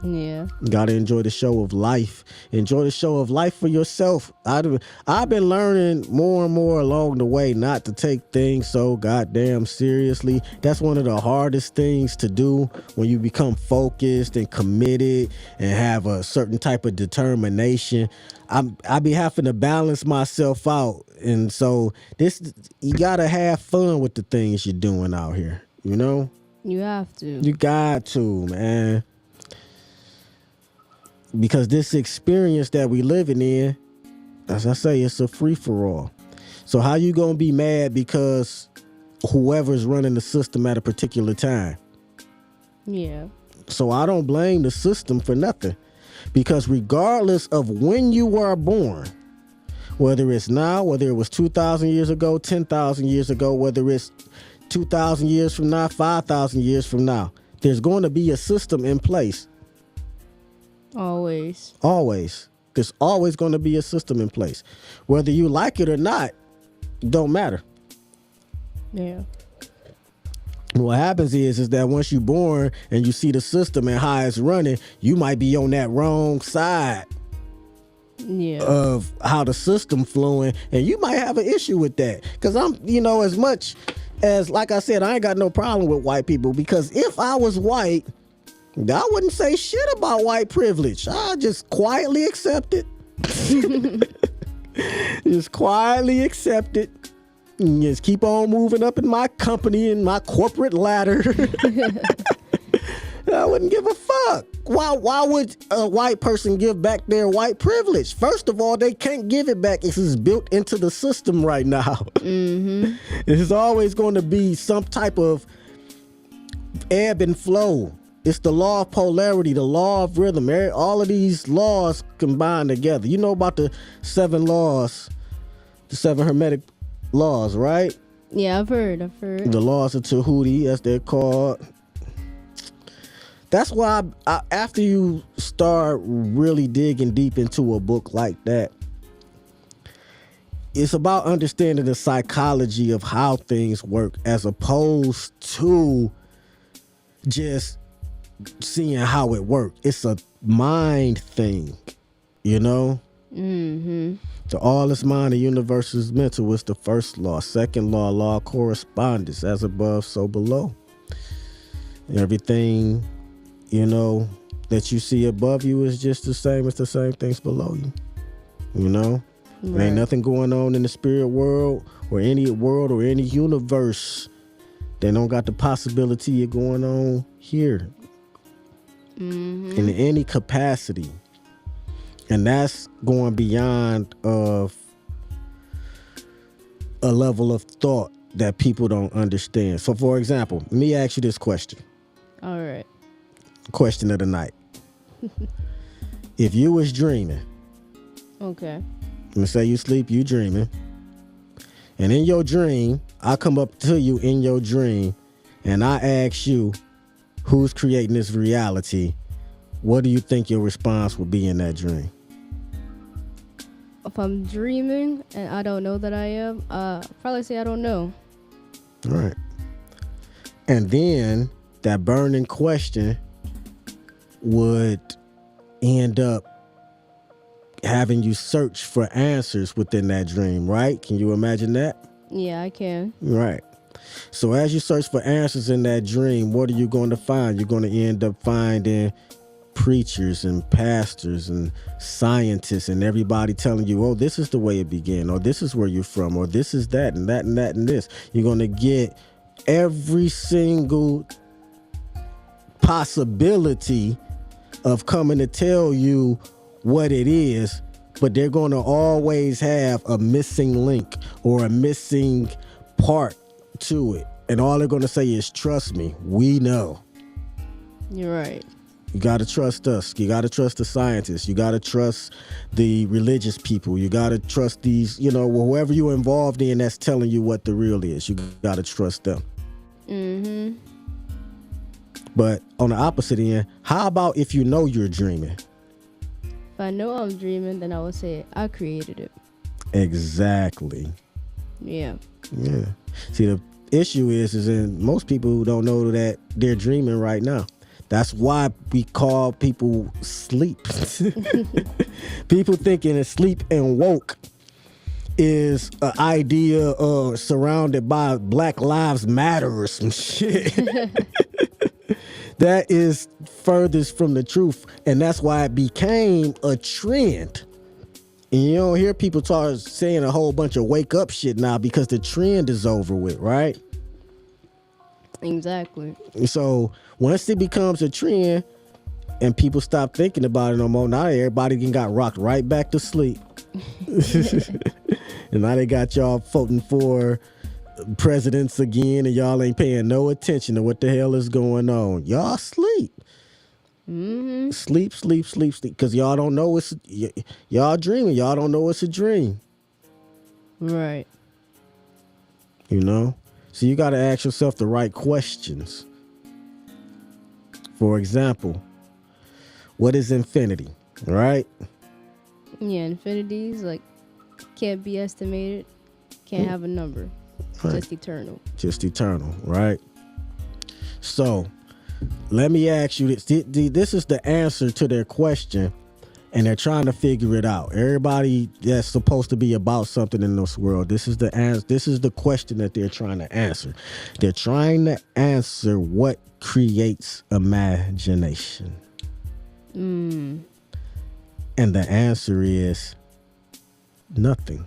Speaker 2: Yeah.
Speaker 1: You gotta enjoy the show of life. Enjoy the show of life for yourself. I've been learning more and more along the way not to take things so goddamn seriously. That's one of the hardest things to do when you become focused and committed and have a certain type of determination. I be having to balance myself out. And so you gotta have fun with the things you're doing out here, you know?
Speaker 2: You have to.
Speaker 1: You got to, man. Because this experience that we living in, as I say, it's a free-for-all. So how you gonna be mad because whoever's running the system at a particular time?
Speaker 2: Yeah.
Speaker 1: So I don't blame the system for nothing. Because regardless of when you were born, whether it's now, whether it was 2,000 years ago, 10,000 years ago, whether it's 2,000 years from now, 5,000 years from now, there's going to be a system in place.
Speaker 2: Always.
Speaker 1: Always. There's always going to be a system in place. Whether you like it or not, don't matter.
Speaker 2: Yeah.
Speaker 1: What happens is that once you're born and you see the system and how it's running, you might be on that wrong side of how the system flowing, and you might have an issue with that. Because as much as, like I said, I ain't got no problem with white people, because if I was white, I wouldn't say shit about white privilege. I just quietly accept it. Just quietly accept it. And just keep on moving up in my company and my corporate ladder. I wouldn't give a fuck. Why would a white person give back their white privilege? First of all, they can't give it back. It's built into the system right now. Mm-hmm. There's always going to be some type of ebb and flow. It's the law of polarity, the law of rhythm. All of these laws combined together. You know about the 7 laws, the 7 Hermetic laws, right?
Speaker 2: Yeah, I've heard.
Speaker 1: The laws of Tahuti, as they're called. That's why after you start really digging deep into a book like that, it's about understanding the psychology of how things work, as opposed to just seeing how it works. It's a mind thing, you know? Mm-hmm. The all is mind, the universe is mental. It's the first law. Second law, law of correspondence. As above, so below. Everything, that you see above you is just the same as the same things below you. Right. There ain't nothing going on in the spirit world or any universe that don't got the possibility of going on here. Mm-hmm. In any capacity. And that's going beyond of a level of thought that people don't understand. So, for example, let me ask you this question.
Speaker 2: All right.
Speaker 1: Question of the night. If you was dreaming.
Speaker 2: Okay.
Speaker 1: Let's say you sleep, you dreaming. And in your dream, I come up to you in your dream and I ask you, who's creating this reality? What do you think your response would be in that dream?
Speaker 2: If I'm dreaming and I don't know that I am, probably say I don't know.
Speaker 1: All right. And then that burning question would end up having you search for answers within that dream, right? Can you imagine that?
Speaker 2: Yeah, I can.
Speaker 1: Right. So as you search for answers in that dream, what are you going to find? You're going to end up finding preachers and pastors and scientists and everybody telling you, oh, this is the way it began, or this is where you're from, or this is that and that and that and this. You're going to get every single possibility of coming to tell you what it is, but they're going to always have a missing link or a missing part to it. And all they're going to say is, trust me, we know.
Speaker 2: You're right.
Speaker 1: You got to trust us. You got to trust the scientists. You got to trust the religious people. You got to trust these, whoever you're involved in that's telling you what the real is. You got to trust them. Mm-hmm. But on the opposite end, how about if you know you're dreaming?
Speaker 2: If I know I'm dreaming, then I would say I created it.
Speaker 1: Exactly.
Speaker 2: Yeah.
Speaker 1: Yeah. See, the issue is in most people who don't know that they're dreaming right now. That's why we call people sleep. People thinking that sleep and woke is an idea surrounded by Black Lives Matter or some shit. That is furthest from the truth, and that's why it became a trend. And you don't hear people saying a whole bunch of wake up shit now because the trend is over with, right?
Speaker 2: Exactly.
Speaker 1: So once it becomes a trend and people stop thinking about it no more, now everybody got rocked right back to sleep. And now they got y'all voting for presidents again, and y'all ain't paying no attention to what the hell is going on. Y'all sleep.
Speaker 2: Mm-hmm.
Speaker 1: Sleep, because y'all don't know y'all dreaming. Y'all don't know it's a dream.
Speaker 2: Right.
Speaker 1: You know? So you got to ask yourself the right questions. For example, what is infinity? Right?
Speaker 2: Yeah, infinities like can't be estimated, can't have a number.
Speaker 1: Right.
Speaker 2: Just eternal.
Speaker 1: Just eternal, right? So, let me ask you this. This is the answer to their question, and they're trying to figure it out. Everybody that's supposed to be about something in this world, this is the answer. This is the question that they're trying to answer. They're trying to answer what creates imagination. And the answer is nothing.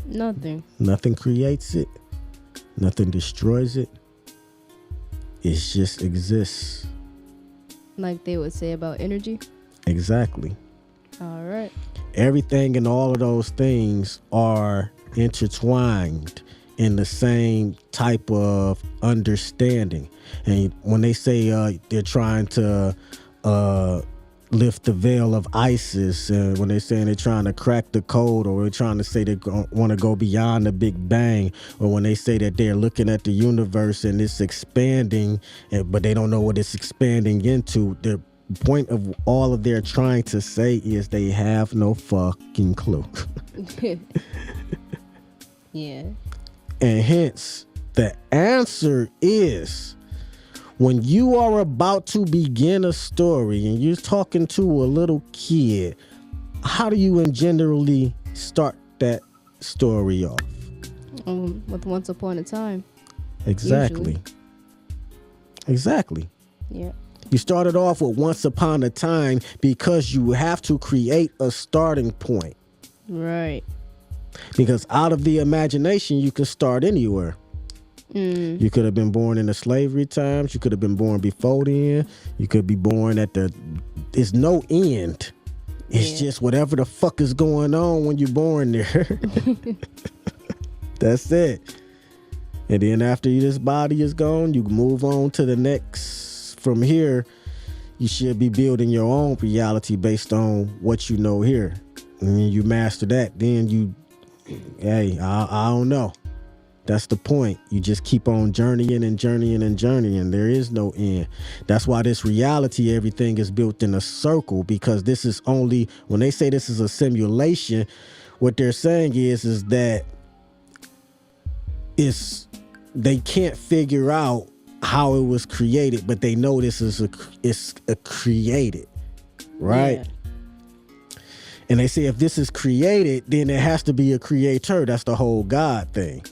Speaker 1: Nothing creates it. Nothing destroys it. It just exists.
Speaker 2: Like they would say about energy?
Speaker 1: Exactly.
Speaker 2: All right.
Speaker 1: Everything and all of those things are intertwined in the same type of understanding. And when they say they're trying to lift the veil of ISIS, when they're saying they're trying to crack the code, or they're trying to say they want to go beyond the Big Bang, or when they say that they're looking at the universe and it's expanding, but they don't know what it's expanding into, the point of all of their trying to say is they have no fucking clue.
Speaker 2: Yeah.
Speaker 1: And hence, the answer is, when you are about to begin a story and you're talking to a little kid, how do you generally start that story off?
Speaker 2: With once upon a time.
Speaker 1: Exactly.
Speaker 2: Usually.
Speaker 1: Exactly.
Speaker 2: Yeah.
Speaker 1: You started off with once upon a time because you have to create a starting point.
Speaker 2: Right.
Speaker 1: Because out of the imagination, you can start anywhere. You could have been born in the slavery times. You could have been born before then. You could be born there's no end. It's just whatever the fuck is going on when you're born there. That's it. And then after this body is gone, you move on to the next. From here, you should be building your own reality based on what you know here. And when you master that, then I don't know. That's the point. You just keep on journeying and journeying and journeying. There is no end. That's why this reality, everything is built in a circle, because this is only, when they say this is a simulation, what they're saying is that they can't figure out how it was created, but they know this is a created, right? Yeah. And they say if this is created, then there has to be a creator. That's the whole God thing.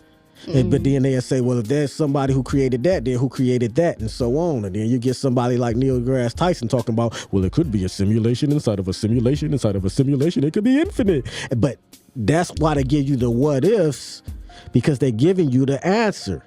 Speaker 1: But then they'll say, well, if there's somebody who created that, then who created that, and so on. And then you get somebody like Neil deGrasse Tyson talking about, well, it could be a simulation inside of a simulation inside of a simulation. It could be infinite. But that's why they give you the what ifs, because they're giving you the answer.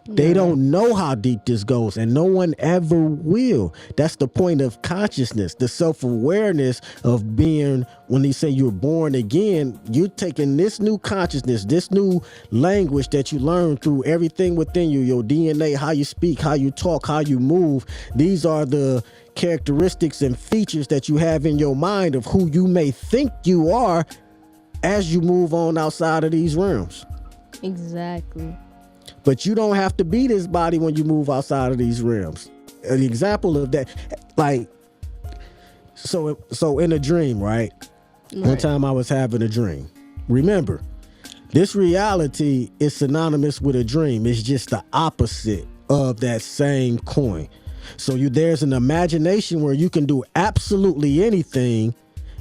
Speaker 1: They don't know how deep this goes, and no one ever will. That's the point of consciousness, the self-awareness of being. When they say you're born again, you're taking this new consciousness, this new language that you learn through everything within you, your DNA, how you speak, how you talk, how you move. These are the characteristics and features that you have in your mind of who you may think you are as you move on outside of these realms.
Speaker 2: Exactly.
Speaker 1: But you don't have to be this body when you move outside of these realms. An example of that, like, so in a dream, right? One time I was having a dream. Remember, this reality is synonymous with a dream. It's just the opposite of that same coin. So there's an imagination where you can do absolutely anything,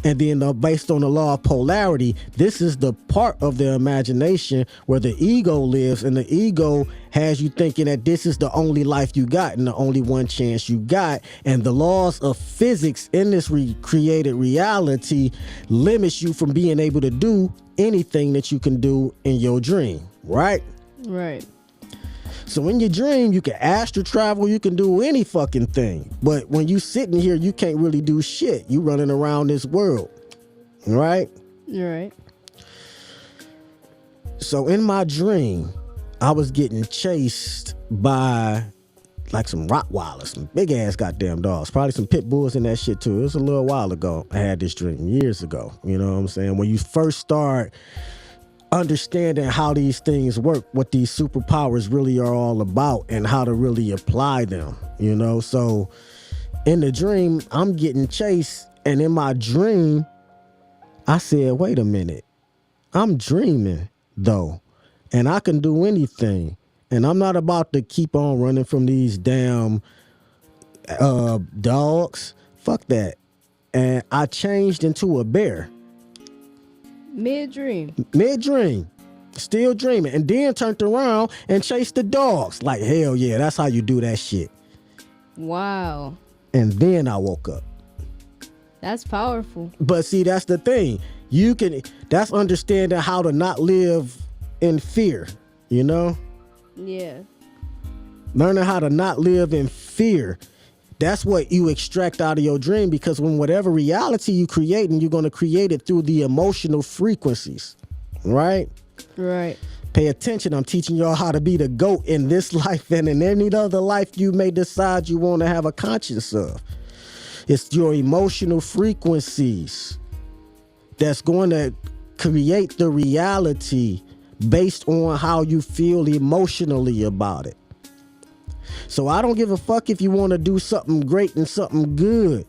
Speaker 1: and then based on the law of polarity, this is the part of the imagination where the ego lives, and the ego has you thinking that this is the only life you got and the only one chance you got, and the laws of physics in this created reality limits you from being able to do anything that you can do in your dream, right?
Speaker 2: Right.
Speaker 1: So in your dream, you can astral travel, you can do any fucking thing. But when you sitting here, you can't really do shit. You running around this world, right?
Speaker 2: Right.
Speaker 1: So in my dream, I was getting chased by like some Rottweilers, some big ass goddamn dogs, probably some pit bulls in that shit too. It was a little while ago. I had this dream years ago. You know what I'm saying? When you first start understanding how these things work, what these superpowers really are all about, and how to really apply them, you know? So in the dream, I'm getting chased, and in my dream, I said, wait a minute, I'm dreaming though, and I can do anything, and I'm not about to keep on running from these damn dogs. Fuck that. And I changed into a bear.
Speaker 2: Mid-dream.
Speaker 1: Still dreaming, and then turned around and chased the dogs. Like, hell yeah, that's how you do that shit.
Speaker 2: Wow.
Speaker 1: And then I woke up.
Speaker 2: That's powerful.
Speaker 1: But see, that's the thing. That's understanding how to not live in fear, you know?
Speaker 2: Yeah.
Speaker 1: Learning how to not live in fear. That's what you extract out of your dream, because when whatever reality you create, and you're going to create it through the emotional frequencies, right?
Speaker 2: Right.
Speaker 1: Pay attention. I'm teaching y'all how to be the GOAT in this life and in any other life you may decide you want to have a conscience of. It's your emotional frequencies that's going to create the reality based on how you feel emotionally about it. So I don't give a fuck if you want to do something great and something good.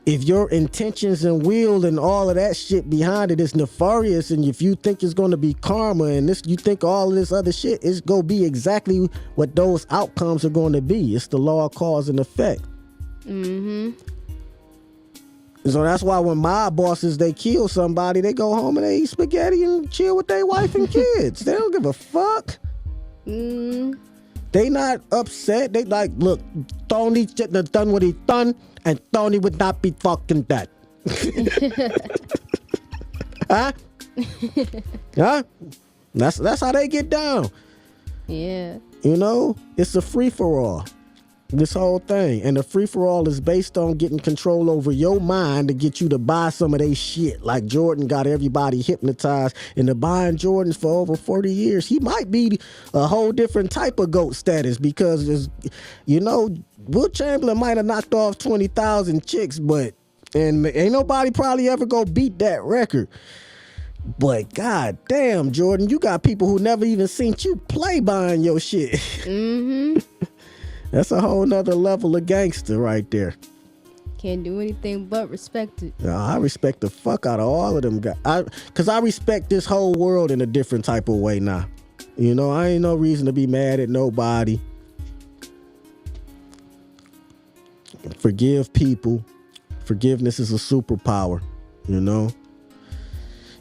Speaker 1: If your intentions and will and all of that shit behind it is nefarious, and if you think it's going to be karma and you think all of this other shit is going to be exactly what those outcomes are going to be. It's the law of cause and effect.
Speaker 2: Mm-hmm.
Speaker 1: So that's why when my bosses, they kill somebody, they go home and they eat spaghetti and chill with their wife and kids. They don't give a fuck. They not upset. They like, look, Tony shouldn't have done what he done, and Tony would not be fucking that. Huh? Huh? That's how they get down.
Speaker 2: Yeah.
Speaker 1: You know, it's a free-for-all. This whole thing. And the free-for-all is based on getting control over your mind to get you to buy some of their shit. Like Jordan got everybody hypnotized into buying Jordans for over 40 years. He might be a whole different type of GOAT status, because, you know, Will Chamberlain might have knocked off 20,000 chicks, and ain't nobody probably ever go beat that record. But god damn, Jordan, you got people who never even seen you play buying your shit.
Speaker 2: Mm-hmm.
Speaker 1: That's a whole nother level of gangster right there.
Speaker 2: Can't do anything but respect it.
Speaker 1: I respect the fuck out of all of them guys. Because I respect this whole world in a different type of way now. You know, I ain't no reason to be mad at nobody. Forgive people. Forgiveness is a superpower, you know?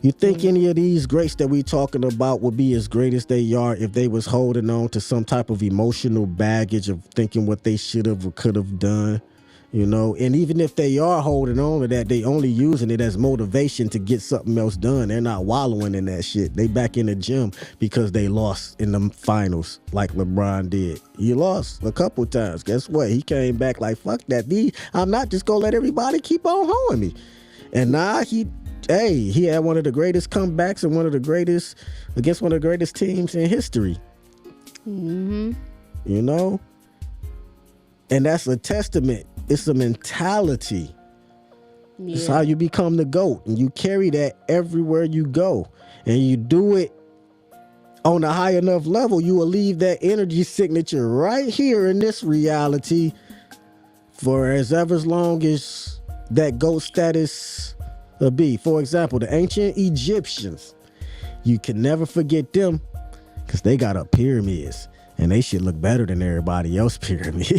Speaker 1: You think any of these greats that we talking about would be as great as they are if they was holding on to some type of emotional baggage of thinking what they should have or could have done, you know? And even if they are holding on to that, they only using it as motivation to get something else done. They're not wallowing in that shit. They back in the gym because they lost in the finals like LeBron did. He lost a couple times. Guess what? He came back like, fuck that. I'm not just gonna let everybody keep on hoeing me. And now he had one of the greatest comebacks and against one of the greatest teams in history.
Speaker 2: Mm-hmm.
Speaker 1: You know? And that's a testament. It's a mentality. Yeah. It's how you become the GOAT. And you carry that everywhere you go. And you do it on a high enough level, you will leave that energy signature right here in this reality for as long as that GOAT status be. For example, the ancient Egyptians, you can never forget them because they got up pyramids And they shit look better than everybody else's pyramid.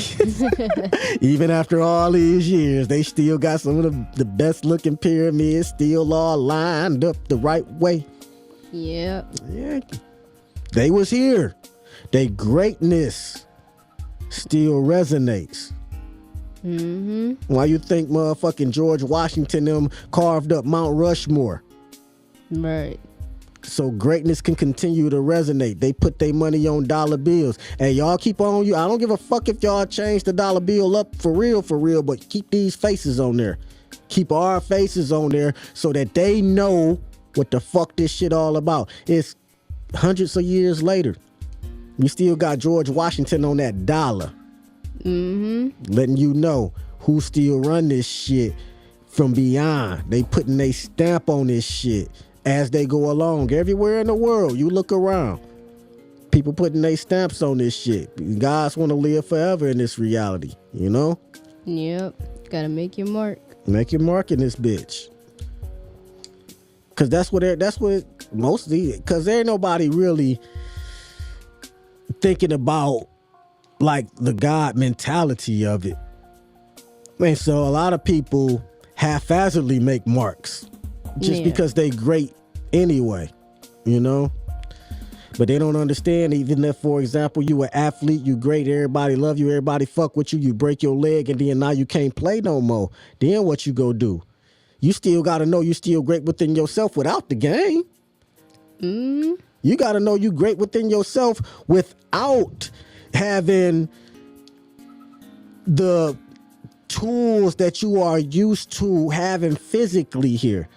Speaker 1: Even after all these years, they still got some of the best looking pyramids, still all lined up the right way.
Speaker 2: Yep.
Speaker 1: Yeah. They was here. They greatness still resonates.
Speaker 2: Mm-hmm.
Speaker 1: Why you think motherfucking George Washington them carved up Mount Rushmore?
Speaker 2: Right.
Speaker 1: So greatness can continue to resonate. They put their money on dollar bills. And y'all keep on I don't give a fuck if y'all change the dollar bill up for real, but keep these faces on there. Keep our faces on there so that they know what the fuck this shit all about. It's hundreds of years later. We still got George Washington on that dollar.
Speaker 2: Mm-hmm.
Speaker 1: Letting you know who still run this shit from beyond. They putting their stamp on this shit as they go along. Everywhere in the world, you look around. People putting their stamps on this shit. Guys want to live forever in this reality, you know?
Speaker 2: Yep. Gotta make your mark.
Speaker 1: Make your mark in this bitch. Cause that's what mostly, cause there ain't nobody really thinking about like the God mentality of it. And so a lot of people haphazardly make marks just because they great anyway, you know? But they don't understand, even if, for example, you an athlete, you great, everybody love you, everybody fuck with you, you break your leg, and then now you can't play no more. Then what you go do? You still got to know you still great within yourself without the game. You got to know you great within yourself without having the tools that you are used to having physically here.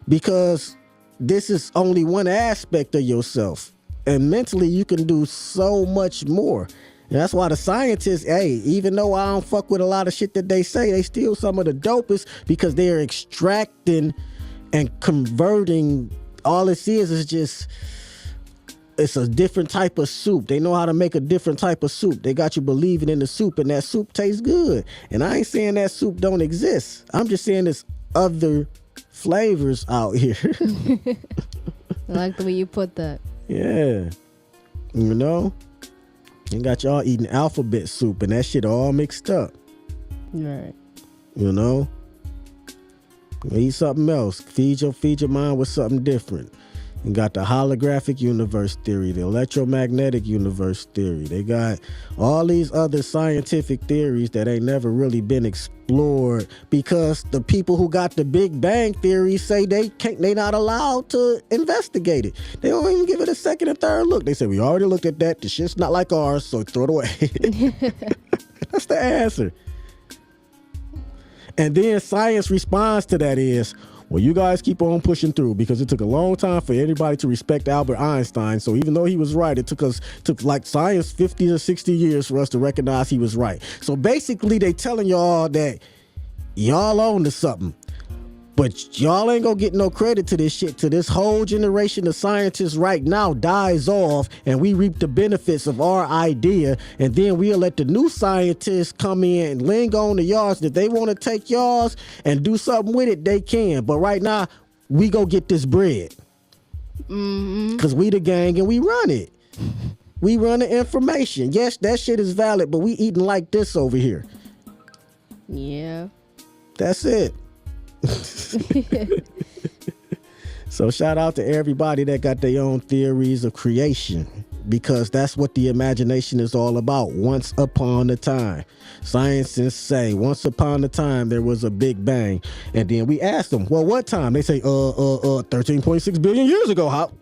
Speaker 1: Because this is only one aspect of yourself. And mentally, you can do so much more. And that's why the scientists, even though I don't fuck with a lot of shit that they say, they still some of the dopest because they are extracting and converting. All it is just, it's a different type of soup. They know how to make a different type of soup. They got you believing in the soup, and that soup tastes good. And I ain't saying that soup don't exist. I'm just saying there's other flavors out here.
Speaker 2: I like the way you put that.
Speaker 1: Yeah. You know? You got y'all eating alphabet soup and that shit all mixed up.
Speaker 2: Right.
Speaker 1: You know? Eat something else. Feed your mind with something different. You got the holographic universe theory, the electromagnetic universe theory. They got all these other scientific theories that ain't never really been explored because the people who got the Big Bang theory say they not allowed to investigate it. They don't even give it a second or third look. They say, we already looked at that. The shit's not like ours, so throw it away. That's the answer. And then science response to that is, well, you guys keep on pushing through because it took a long time for anybody to respect Albert Einstein. So even though he was right, it took like science 50 or 60 years for us to recognize he was right. So basically they telling y'all that y'all own to something, but y'all ain't gonna get no credit to this shit till this whole generation of scientists right now dies off and we reap the benefits of our idea, and then we'll let the new scientists come in and lingo on to y'all's. If they want to take y'all's and do something with it, they can. But right now, we go get this bread. Because we the gang and we run it. We run the information. Yes, that shit is valid, but we eating like this over here.
Speaker 2: Yeah.
Speaker 1: That's it. So shout out to everybody that got their own theories of creation, because that's what the imagination is all about. Once upon a time, scientists say once upon a time there was a big bang, and then we asked them, well, what time? They say 13.6 billion years ago. How?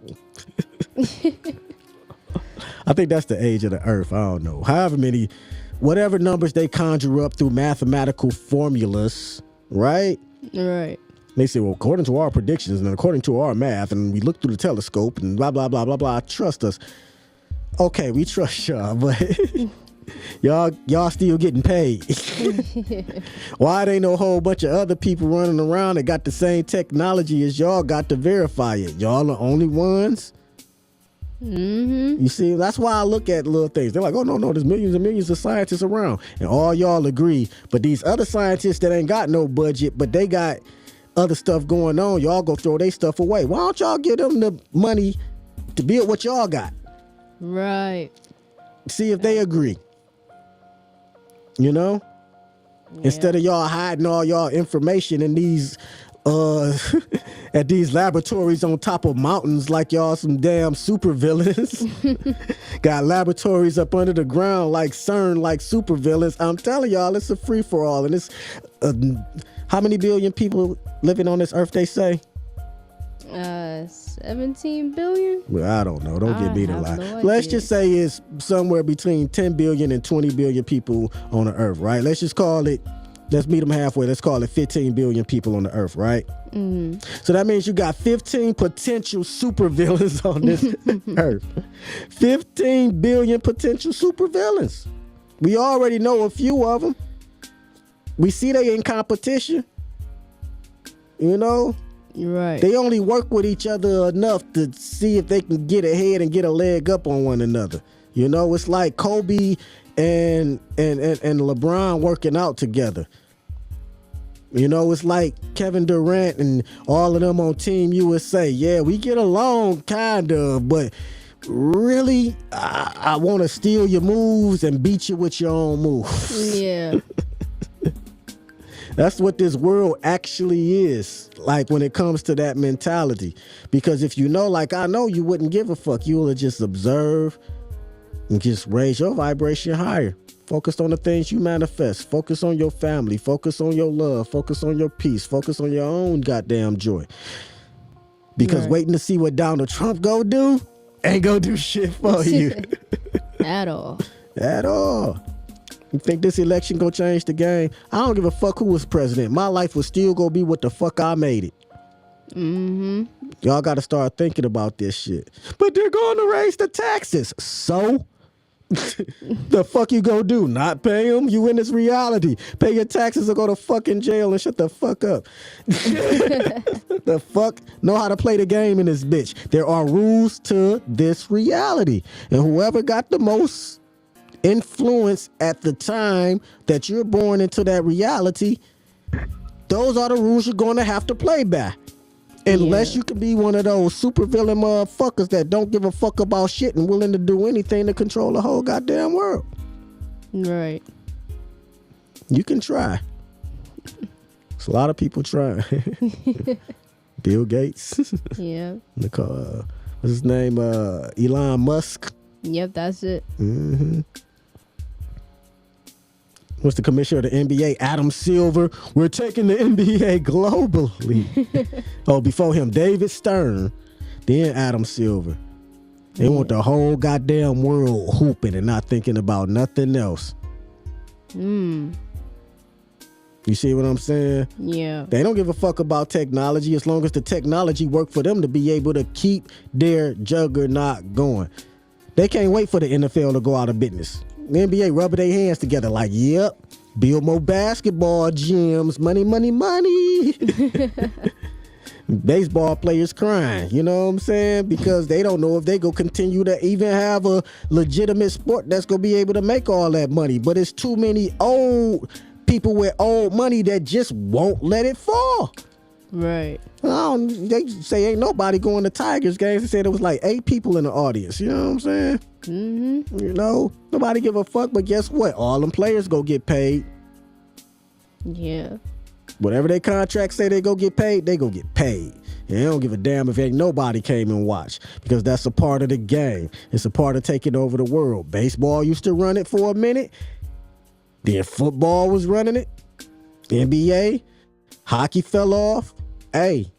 Speaker 1: I think that's the age of the earth. I don't know, however many, whatever numbers they conjure up through mathematical formulas, right?
Speaker 2: Right.
Speaker 1: They say, well, according to our predictions and according to our math, and we look through the telescope and blah, blah, blah, blah, blah, trust us. Okay, we trust y'all, but y'all still getting paid. Why there ain't no whole bunch of other people running around that got the same technology as y'all got to verify it? Y'all the only ones? You see, that's why I look at little things. They're like, oh, no, there's millions and millions of scientists around. And all y'all agree. But these other scientists that ain't got no budget, but they got other stuff going on, y'all go throw their stuff away. Why don't y'all give them the money to build what y'all got?
Speaker 2: Right.
Speaker 1: See if they agree. You know?
Speaker 2: Yeah.
Speaker 1: Instead of y'all hiding all y'all information in these at these laboratories on top of mountains like y'all some damn super villains. Got laboratories up under the ground like CERN, like super villains. I'm telling y'all, it's a free for all. And it's how many billion people living on this earth, they say?
Speaker 2: 17 billion?
Speaker 1: Well, I don't know. Don't get me to lie.
Speaker 2: No
Speaker 1: Let's
Speaker 2: idea.
Speaker 1: just say it's somewhere between 10 billion and 20 billion people on the earth, right? Let's just call it, let's meet them halfway. Let's call it 15 billion people on the earth, right?
Speaker 2: Mm-hmm.
Speaker 1: So that means you got 15 potential supervillains on this earth. 15 billion potential supervillains. We already know a few of them. We see they in competition. You know?
Speaker 2: Right.
Speaker 1: They only work with each other enough to see if they can get ahead and get a leg up on one another. You know, it's like Kobe and LeBron working out together. You know, it's like Kevin Durant and all of them on Team USA. Yeah, we get along kind of, but really, I want to steal your moves and beat you with your own moves.
Speaker 2: Yeah.
Speaker 1: That's what this world actually is, like when it comes to that mentality. Because if you know, like I know, you wouldn't give a fuck. You will just observe and just raise your vibration higher. Focus on the things you manifest. Focus on your family. Focus on your love. Focus on your peace. Focus on your own goddamn joy. Because
Speaker 2: Right.
Speaker 1: waiting to see what Donald Trump go do ain't gonna do shit for you.
Speaker 2: At all.
Speaker 1: At all. You think this election gonna change the game? I don't give a fuck who was president. My life was still gonna be what the fuck I made it.
Speaker 2: Mm-hmm.
Speaker 1: Y'all gotta start thinking about this shit. But they're gonna raise the taxes. So? The fuck you gonna do? Not pay them? You in this reality. Pay your taxes or go to fucking jail and shut the fuck up. The fuck? Know how to play the game in this bitch. There are rules to this reality. And whoever got the most influence at the time that you're born into that reality, those are the rules you're going to have to play by. Unless you can be one of those supervillain motherfuckers that don't give a fuck about shit and willing to do anything to control the whole goddamn world.
Speaker 2: Right.
Speaker 1: You can try. There's a lot of people trying. Bill Gates.
Speaker 2: Yeah.
Speaker 1: What's his name? Elon Musk.
Speaker 2: Yep, that's it.
Speaker 1: Mm-hmm. What's the commissioner of the NBA? Adam Silver. We're taking the NBA globally. Oh, before him, David Stern. Then Adam Silver. They want the whole goddamn world hooping and not thinking about nothing else.
Speaker 2: Mm.
Speaker 1: You see what I'm saying?
Speaker 2: Yeah.
Speaker 1: They don't give a fuck about technology as long as the technology work for them to be able to keep their juggernaut going. They can't wait for the NFL to go out of business. The NBA rubbing their hands together like, yep, build more basketball gyms, money, money, money. Baseball players crying, you know what I'm saying? Because they don't know if they go continue to even have a legitimate sport that's going to be able to make all that money. But it's too many old people with old money that just won't let it fall.
Speaker 2: Right.
Speaker 1: They say ain't nobody going to Tigers games. They said it was like 8 people in the audience. You know what I'm saying?
Speaker 2: Mm-hmm.
Speaker 1: You know, nobody give a fuck. But guess what? All them players go get paid.
Speaker 2: Yeah.
Speaker 1: Whatever their contracts say they go get paid, they go get paid. And they don't give a damn if ain't nobody came and watched, because that's a part of the game. It's a part of taking over the world. Baseball used to run it for a minute. Then football was running it. NBA. Hockey fell off. Hey,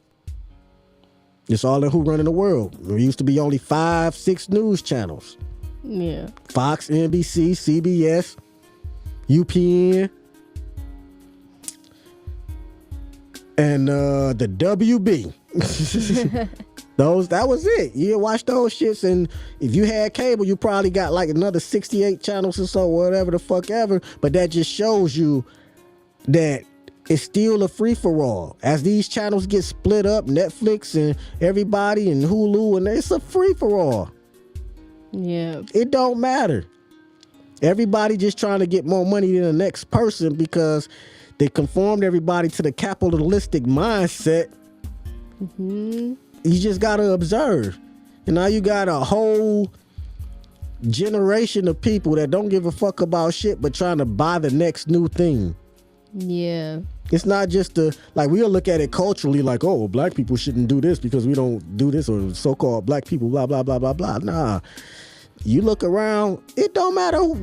Speaker 1: it's all in who running the world. There used to be only 5, 6 news channels.
Speaker 2: Yeah.
Speaker 1: Fox, NBC, CBS, UPN, and the WB. That was it. You watch those shits, and if you had cable, you probably got like another 68 channels or so, whatever the fuck ever. But that just shows you that it's still a free-for-all. As these channels get split up, Netflix and everybody and Hulu, and it's a free-for-all.
Speaker 2: Yeah.
Speaker 1: It don't matter. Everybody just trying to get more money than the next person because they conformed everybody to the capitalistic mindset.
Speaker 2: Mm-hmm.
Speaker 1: You just got to observe. And now you got a whole generation of people that don't give a fuck about shit but trying to buy the next new thing.
Speaker 2: Yeah.
Speaker 1: It's not just we'll look at it culturally like, oh, black people shouldn't do this because we don't do this, or so-called black people, blah, blah, blah, blah, blah. Nah. You look around, it don't matter who,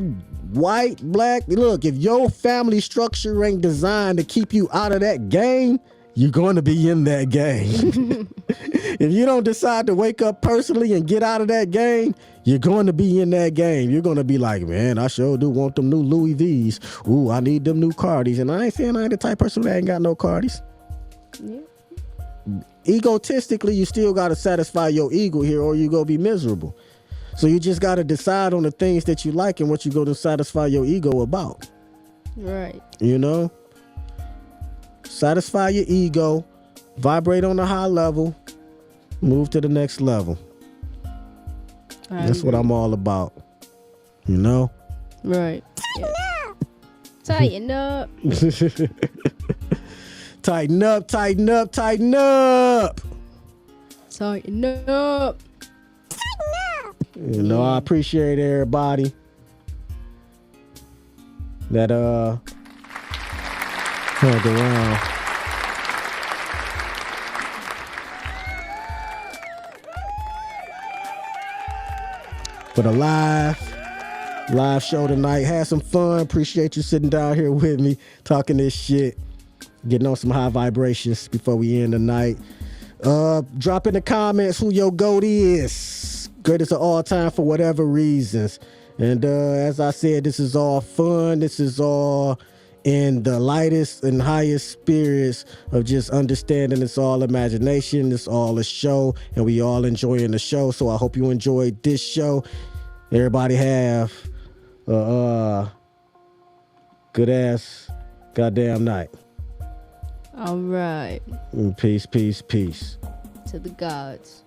Speaker 1: white, black. Look, if your family structure ain't designed to keep you out of that game, you're going to be in that game. If you don't decide to wake up personally and get out of that game, you're going to be in that game. You're going to be like, man, I sure do want them new Louis V's. Ooh, I need them new Cardis. And I ain't saying I ain't the type of person that ain't got no Cardis.
Speaker 2: Yeah.
Speaker 1: Egotistically, you still got to satisfy your ego here, or you going to be miserable. So you just got to decide on the things that you like and what you're going to satisfy your ego about.
Speaker 2: Right.
Speaker 1: You know? Satisfy your ego, vibrate on a high level, move to the next level. That's what I'm all about. You know?
Speaker 2: Right. Yeah. Tighten up.
Speaker 1: Tighten up, tighten up, tighten up.
Speaker 2: Tighten up.
Speaker 1: You know, I appreciate everybody that held around. For the live show tonight. Had some fun. Appreciate you sitting down here with me, talking this shit, getting on some high vibrations before we end the night. Drop in the comments who your GOAT is. Greatest of all time for whatever reasons. And as I said, this is all fun. This is all in the lightest and highest spirits of just understanding it's all imagination. It's all a show, and we all enjoying the show. So I hope you enjoyed this show. Everybody have a good ass goddamn night.
Speaker 2: All right.
Speaker 1: Peace, peace, peace.
Speaker 2: To the gods.